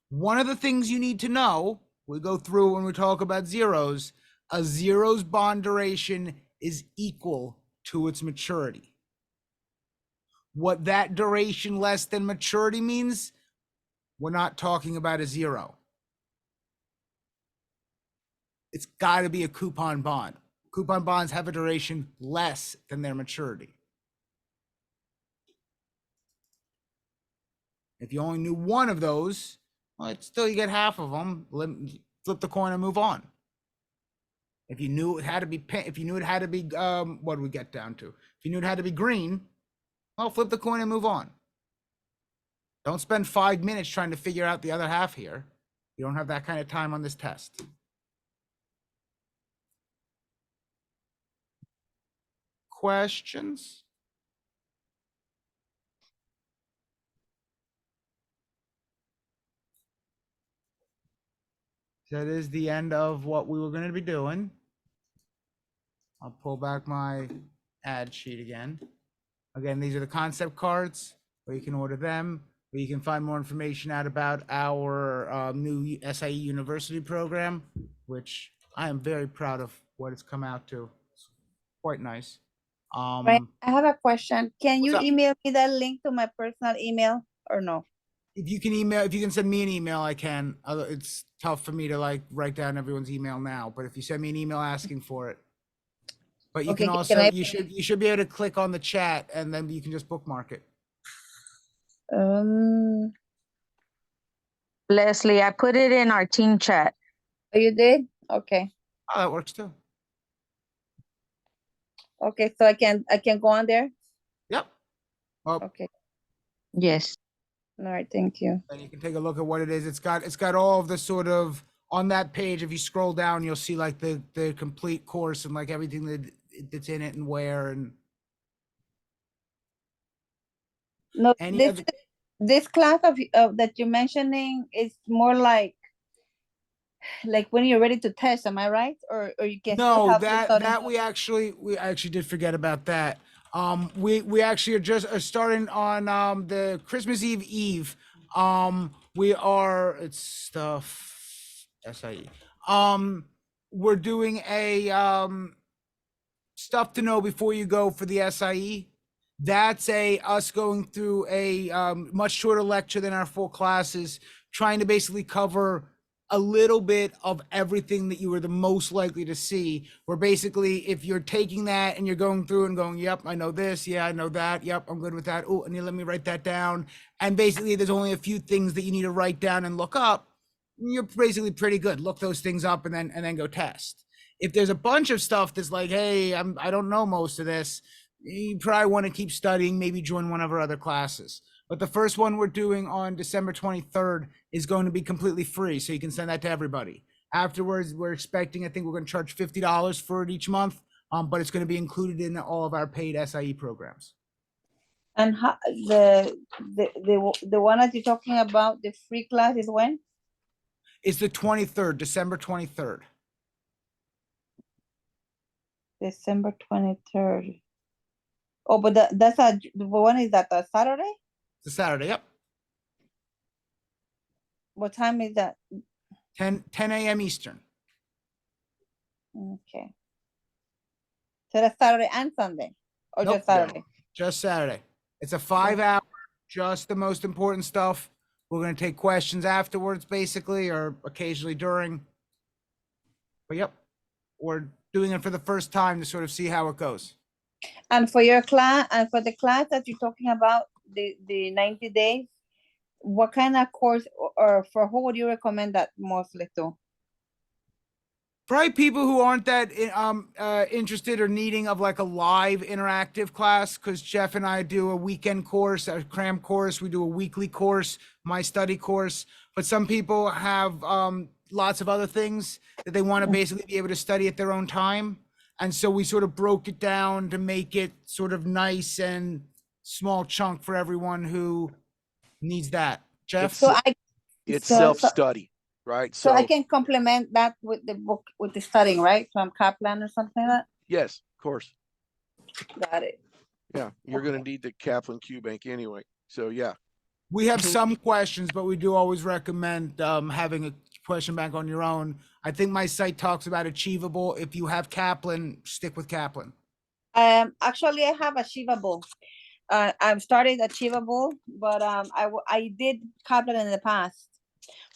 One of the things you need to know, we go through when we talk about zeros, a zero's bond duration is equal to its maturity. What that duration less than maturity means, we're not talking about a zero. It's got to be a coupon bond. Coupon bonds have a duration less than their maturity. If you only knew one of those, well, it's still you get half of them. Flip the coin and move on. If you knew it had to be, if you knew it had to be, what do we get down to? If you knew it had to be green, well, flip the coin and move on. Don't spend 5 minutes trying to figure out the other half here. You don't have that kind of time on this test. Questions? That is the end of what we were going to be doing. I'll pull back my ad sheet again. Again, these are the concept cards where you can order them, where you can find more information out about our new SIE University program, which I am very proud of what it's come out to. It's quite nice. Right. I have a question. Can you what's up? email me that link to my personal email or no? If you can send me an email, I can. It's tough for me to like write down everyone's email now, but if you send me an email asking for it. But you Okay, can can also, I- you should be able to click on the chat and then you can just bookmark it. Leslie, I put it in our team chat. Oh, you did? Okay. Oh, that works too. Okay, so I can go on there? Yep. Well, Okay. Yes. All right, thank you. and you can take a look at what it is. It's got all of the sort of on that page. If you scroll down, you'll see like the complete course and like everything that's in it and where and No, any this other. this class of that you're mentioning is more like when you're ready to test, am I right? Or you can still No, have the study. that we actually did forget about that. We actually are just starting on the Christmas Eve. We are it's stuff SIE. We're doing a stuff to know before you go for the SIE. That's us going through a much shorter lecture than our full classes, trying to basically cover a little bit of everything that you were the most likely to see. Where basically, if you're taking that and you're going through and going, yep, I know this, yeah, I know that, yep, I'm good with that. Oh, and you let me write that down. And basically, there's only a few things that you need to write down and look up. You're basically pretty good. Look those things up and then go test. If there's a bunch of stuff that's like, hey, I don't know most of this, you probably want to keep studying, maybe join one of our other classes. But the first one we're doing on December 23rd is going to be completely free, so you can send that to everybody. Afterwards, we're expecting, I think we're going to charge $50 for it each month, but it's going to be included in all of our paid SIE programs. And how, the one that you're talking about, the free class is when? It's the 23rd, December 23rd. December 23rd. Oh, but that's the one is that a Saturday? It's a Saturday, yep. What time is that? 10 a.m. Eastern. Okay. So that's Saturday and Sunday, or Nope. just Saturday? Just Saturday. It's a 5-hour, just the most important stuff. We're going to take questions afterwards, basically, or occasionally during. But yep, we're doing it for the first time to sort of see how it goes. And for your class, and for the class that you're talking about, the 90 days, what kind of course, or for who would you recommend that mostly to? Probably people who aren't that interested or needing of like a live interactive class, because Jeff and I do a weekend course, a cram course. We do a weekly course, my study course. But some people have lots of other things that they want to basically be able to study at their own time. And so we sort of broke it down to make it sort of nice and small chunk for everyone who needs that. Jeff? It's so- self-study, right? So I can complement that with the book, with the studying, right? From Kaplan or something like that? Yes, of course. Got it. Yeah, you're going to need the Kaplan Q bank anyway. So yeah. We have some questions, but we do always recommend having a question bank on your own. I think my site talks about Achievable. If you have Kaplan, stick with Kaplan. Actually, I have Achievable. I've started Achievable, but I did Kaplan in the past.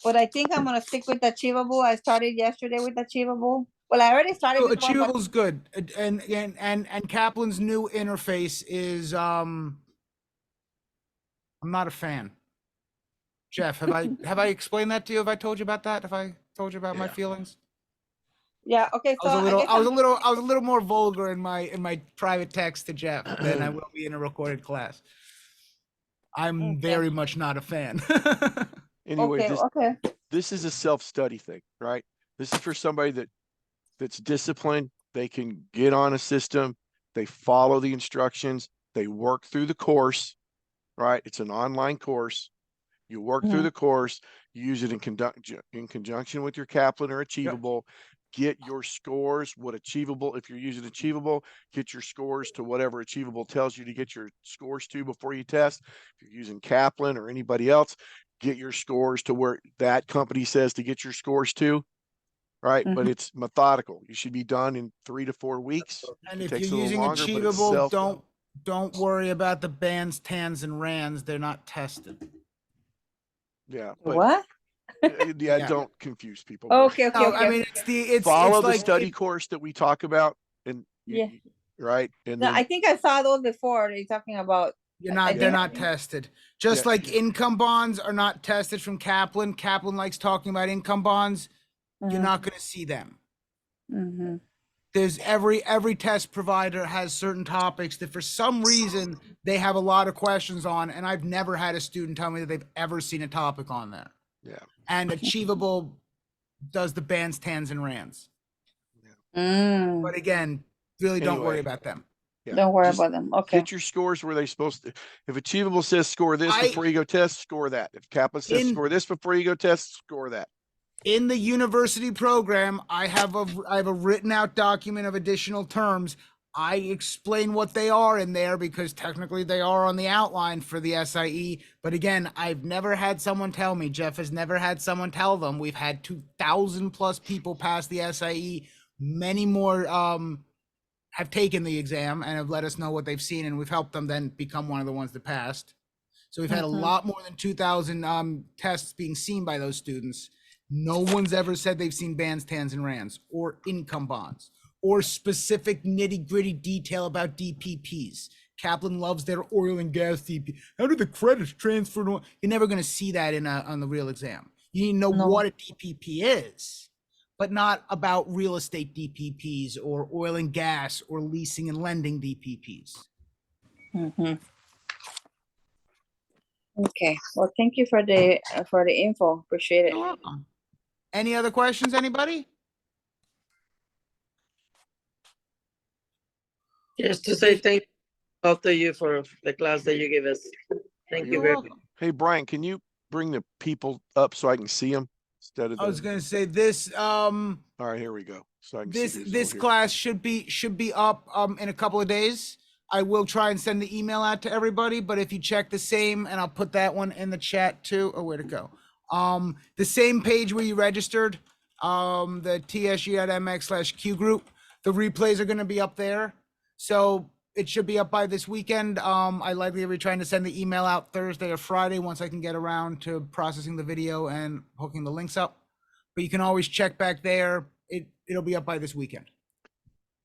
But I think I'm gonna stick with Achievable. I started yesterday with Achievable. Well, I already started with one, but Achievable's good, and Kaplan's new interface is I'm not a fan. Jeff, have I explained that to you? Have I told you about that? Have I told you about my feelings? yeah, okay. So I was a little more vulgar in my private text to Jeff than I will be in a recorded class. I'm very much not a fan. Anyway, okay. this is a self-study thing, right? This is for somebody that's disciplined. They can get on a system. They follow the instructions. They work through the course, right? It's an online course. You work through the course, you use it in conjunction with your Kaplan or Achievable, get your scores, if you're using Achievable, get your scores to whatever Achievable tells you to get your scores to before you test. If you're using Kaplan or anybody else, get your scores to where that company says to get your scores to, right? But it's methodical. You should be done in 3 to 4 weeks. And It if takes you're a little using longer, but it's Achievable, don't worry about the bands, tans, and rands. They're not tested. Yeah. But What? yeah, don't confuse people. Okay. No, I mean it's Follow it's the like study course that we talk about, and right. And No, then I think I saw those before. You're talking about. they're not tested. Just like income bonds are not tested from Kaplan. Kaplan likes talking about income bonds. You're not going to see them. There's every test provider has certain topics that for some reason they have a lot of questions on, and I've never had a student tell me that they've ever seen a topic on there. Yeah. And Achievable does the bands, tans, and rands. But again, really don't worry about them. Yeah. Don't worry Just about them. Okay. get your scores where they're supposed to. If Achievable says score this before you go test, score that. If Kaplan says score this before you go test, score that. In the university program, I have a written out document of additional terms. I explain what they are in there because technically they are on the outline for the SIE. But again, I've never had someone tell me, Jeff has never had someone tell them. We've had 2,000 plus people pass the SIE. Many more have taken the exam and have let us know what they've seen, and we've helped them then become one of the ones that passed. So we've had a lot more than 2,000 tests being seen by those students. No one's ever said they've seen bands, TANs, and RANs or income bonds or specific nitty gritty detail about DPPs. Kaplan loves their oil and gas DP. How do the credits transfer to? You're never going to see that on the real exam. You need to know what a DPP is, but not about real estate DPPs or oil and gas or leasing and lending DPPs. Okay, well, thank you for the info. Appreciate it. You're welcome. Any other questions, anybody? Just to say thank you both of you for the class that you gave us. Thank you You're very much. welcome. Hey, Brian, can you bring the people up so I can see them instead of I was the, going to say this, all right, here we go. So I can see who's this over here. class should be up in a couple of days. I will try and send the email out to everybody, but if you check the same, and I'll put that one in the chat too. Oh, where'd it go? The same page where you registered, the tsg.mx/Q group, the replays are going to be up there. So it should be up by this weekend. I likely will be trying to send the email out Thursday or Friday once I can get around to processing the video and hooking the links up. But you can always check back there. It'll be up by this weekend.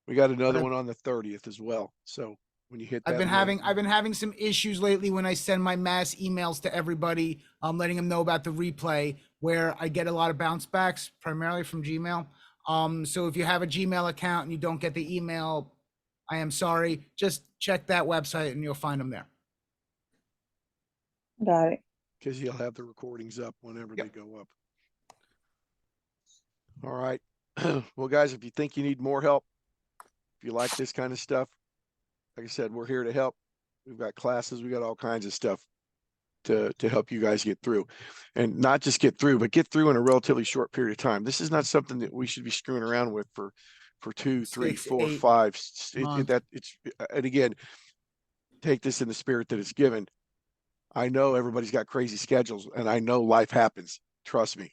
We got another I've- one on the 30th as well. So when you hit that, I've been having some issues lately when I send my mass emails to everybody, letting them know about the replay, where I get a lot of bounce backs, primarily from Gmail. So if you have a Gmail account and you don't get the email, I am sorry. Just check that website and you'll find them there. Got it. because you'll have the recordings up whenever Yep. they go up. All right. Well, guys, if you think you need more help, if you like this kind of stuff, like I said, we're here to help. We've got classes, we got all kinds of stuff to help you guys get through, and not just get through, but get through in a relatively short period of time. This is not something that we should be screwing around with for 2, 3, 6, 4, 8 5. months. And again, take this in the spirit that it's given. I know everybody's got crazy schedules, and I know life happens. Trust me.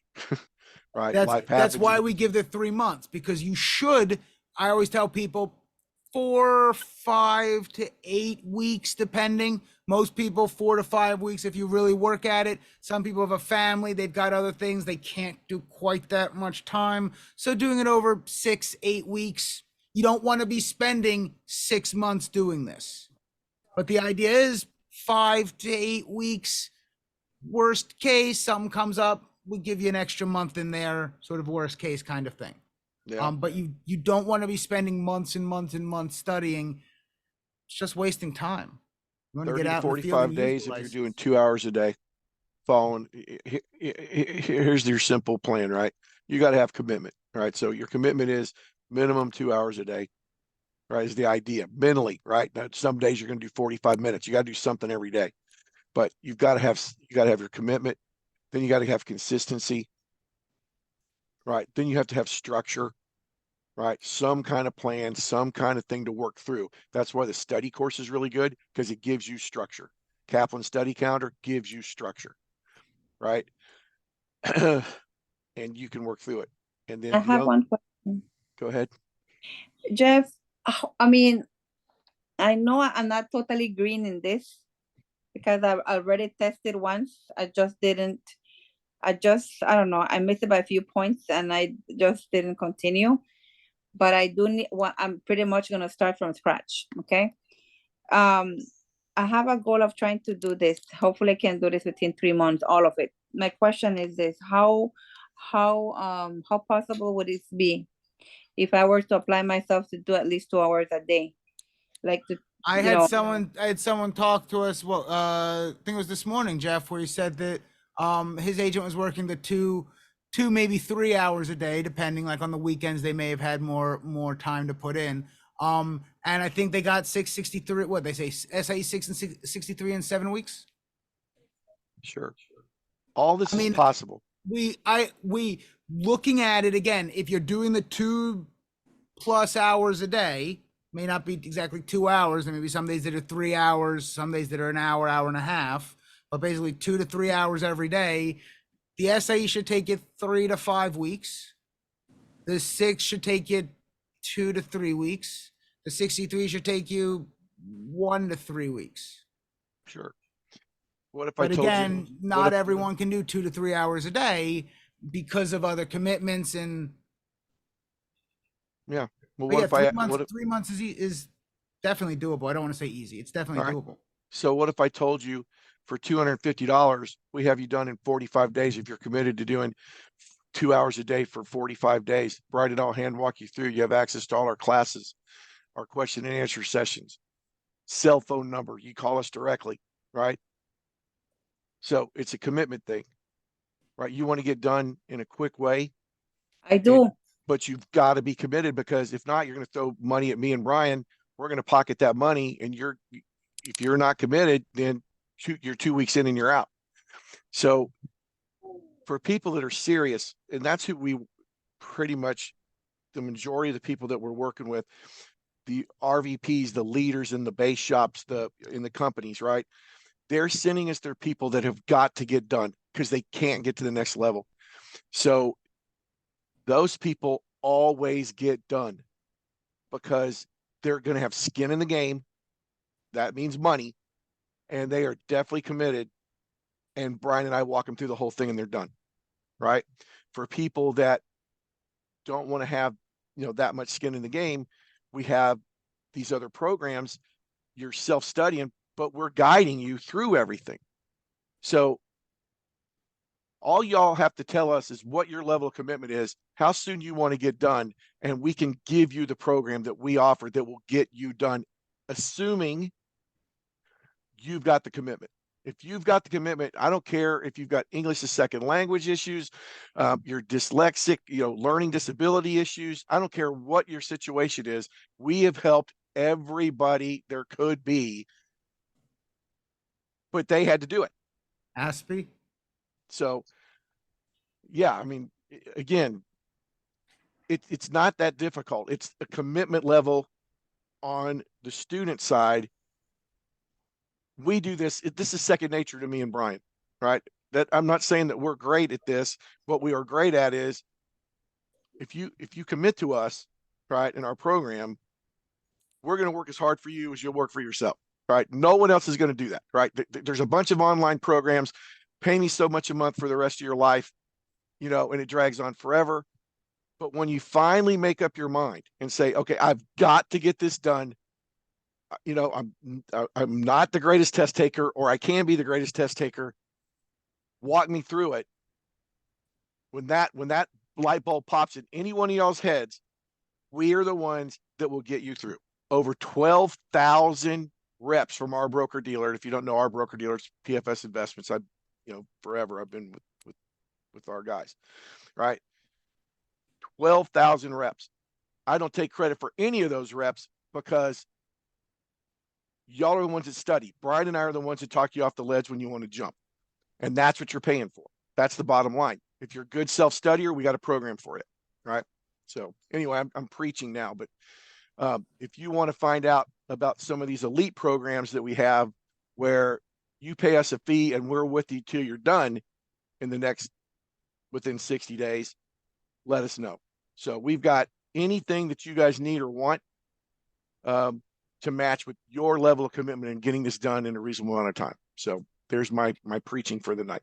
Right? Life happens. That's why we give the 3 months, because you should, I always tell people 4, 5 to 8 weeks, depending. Most people 4 to 5 weeks if you really work at it. Some people have a family, they've got other things, they can't do quite that much time. So doing it over 6, 8 weeks, you don't want to be spending 6 months doing this. But the idea is 5 to 8 weeks. Worst case, something comes up, we give you an extra month in there, sort of worst case kind of thing. Yeah. But you don't want to be spending months and months and months studying. It's just wasting time. You want to 30 get to out in the field 45 and days use if the you're license. doing 2 hours a day. Following, here's your simple plan, right? You got to have commitment, right? So your commitment is minimum 2 hours a day, right? Is the idea mentally, right? Now, some days you're going to do 45 minutes. You got to do something every day, but you got to have your commitment. Then you got to have consistency, right? Then you have to have structure, right? Some kind of plan, some kind of thing to work through. That's why the study course is really good, because it gives you structure. Kaplan Study Calendar gives you structure, right? And you can work through it. And then I have one question. Go ahead. Jeff, I mean, I know I'm not totally green in this because I've already tested once. I don't know, I missed it by a few points and I just didn't continue. But I do need I'm pretty much gonna start from scratch. Okay. I have a goal of trying to do this. Hopefully I can do this within 3 months, all of it. My question is this: how possible would it be if I were to apply myself to do at least 2 hours a day? Like I had someone talk to us. Well, I think it was this morning, Jeff, where he said that his agent was working the two, maybe 3 hours a day, depending. Like on the weekends, they may have had more time to put in. And I think they got 663. What they say, SIE 6 and 63 in 7 weeks. Sure. All this is possible. We looking at it again. If you're doing the 2+ hours a day, may not be exactly 2 hours. There may be some days that are 3 hours, some days that are an hour, hour and a half, but basically 2 to 3 hours every day. The SAE should take you 3 to 5 weeks. The 6 should take you 2 to 3 weeks. The 63 should take you 1 to 3 weeks. Sure. What if I But told again, you? not everyone can do 2 to 3 hours a day because of other commitments and. Yeah. Well, But what yeah, if I? 3 months is definitely doable. I don't want to say easy. It's definitely All right. doable. So what if I told you for $250, we have you done in 45 days if you're committed to doing 2 hours a day for 45 days? Brian and I'll hand walk you through. You have access to all our classes, our question and answer sessions, cell phone number. You call us directly, right? So it's a commitment thing, right? You want to get done in a quick way, I do. but you've got to be committed, because if not, you're going to throw money at me and Brian. We're going to pocket that money, and if you're not committed, then you're 2 weeks in and you're out. So for people that are serious, and that's who we pretty much, the majority of the people that we're working with, the RVPs, the leaders in the base shops, in the companies, right? They're sending us their people that have got to get done because they can't get to the next level. So those people always get done because they're going to have skin in the game. That means money. And they are definitely committed. And Brian and I walk them through the whole thing and they're done. Right. For people that don't want to have, that much skin in the game, we have these other programs. You're self-studying, but we're guiding you through everything. So all y'all have to tell us is what your level of commitment is, how soon you want to get done, and we can give you the program that we offer that will get you done, assuming you've got the commitment. If you've got the commitment, I don't care if you've got English as second language issues, you're dyslexic, learning disability issues. I don't care what your situation is. We have helped everybody there could be, but they had to do it. Aspie? So, yeah, I mean, again, it's not that difficult. It's a commitment level on the student side. We do this. This is second nature to me and Brian, right? That I'm not saying that we're great at this. What we are great at is if you commit to us, right, in our program, we're going to work as hard for you as you'll work for yourself, right? No one else is going to do that, right? There's a bunch of online programs. Pay me so much a month for the rest of your life, and it drags on forever. But when you finally make up your mind and say, okay, I've got to get this done, I'm not the greatest test taker, or I can be the greatest test taker. Walk me through it. When that light bulb pops in any one of y'all's heads, we are the ones that will get you through. Over 12,000 reps from our broker dealer. If you don't know our broker dealer, it's PFS Investments. Forever I've been with our guys, right? 12,000 reps. I don't take credit for any of those reps because y'all are the ones that study. Brian and I are the ones that talk you off the ledge when you want to jump. And that's what you're paying for. That's the bottom line. If you're a good self-studier, we got a program for it, right? So anyway, I'm preaching now, but if you want to find out about some of these elite programs that we have where you pay us a fee and we're with you till you're done within 60 days, let us know. So we've got anything that you guys need or want to match with your level of commitment and getting this done in a reasonable amount of time. So there's my preaching for the night.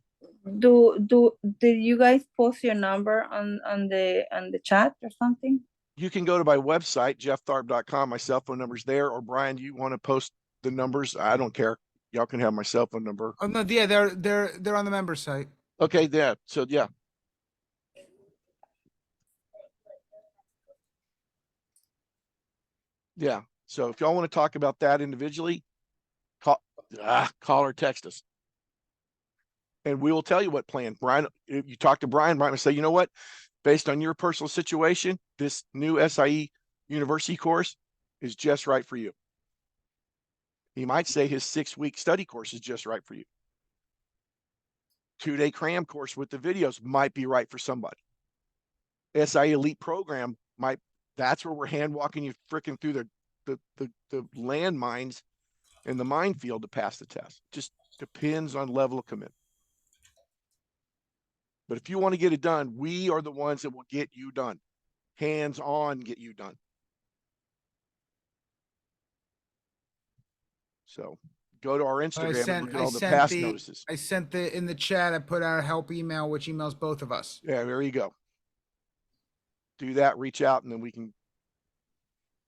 Did you guys post your number on the chat or something? You can go to my website, jefftharp.com. My cell phone number's there. Or Brian, you want to post the numbers? I don't care. Y'all can have my cell phone number. Oh no, yeah, they're on the member site. Okay, yeah. So yeah. Yeah. So if y'all want to talk about that individually, call or text us. And we will tell you what plan. Brian, if you talk to Brian will say, you know what? Based on your personal situation, this new SIE university course is just right for you. He might say his 6-week study course is just right for you. 2-day cram course with the videos might be right for somebody. SIE elite program that's where we're hand walking you freaking through the landmines and the minefield to pass the test. Just depends on level of commitment. But if you want to get it done, we are the ones that will get you done. Hands on, get you done. So go to our Instagram and look at all the past notices. I sent in the chat, I put out a help email, which emails both of us. Yeah, there you go. Do that, reach out, and then we can.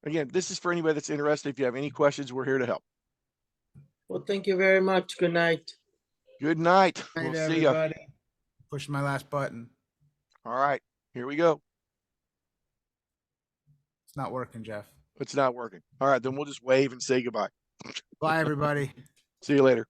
Again, this is for anybody that's interested. If you have any questions, we're here to help. Well, thank you very much. Good night. Good night. Good We'll night, see you. everybody. Push my last button. All right, here we go. It's not working, Jeff. It's not working. All right, then we'll just wave and say goodbye. Bye, everybody. See you later.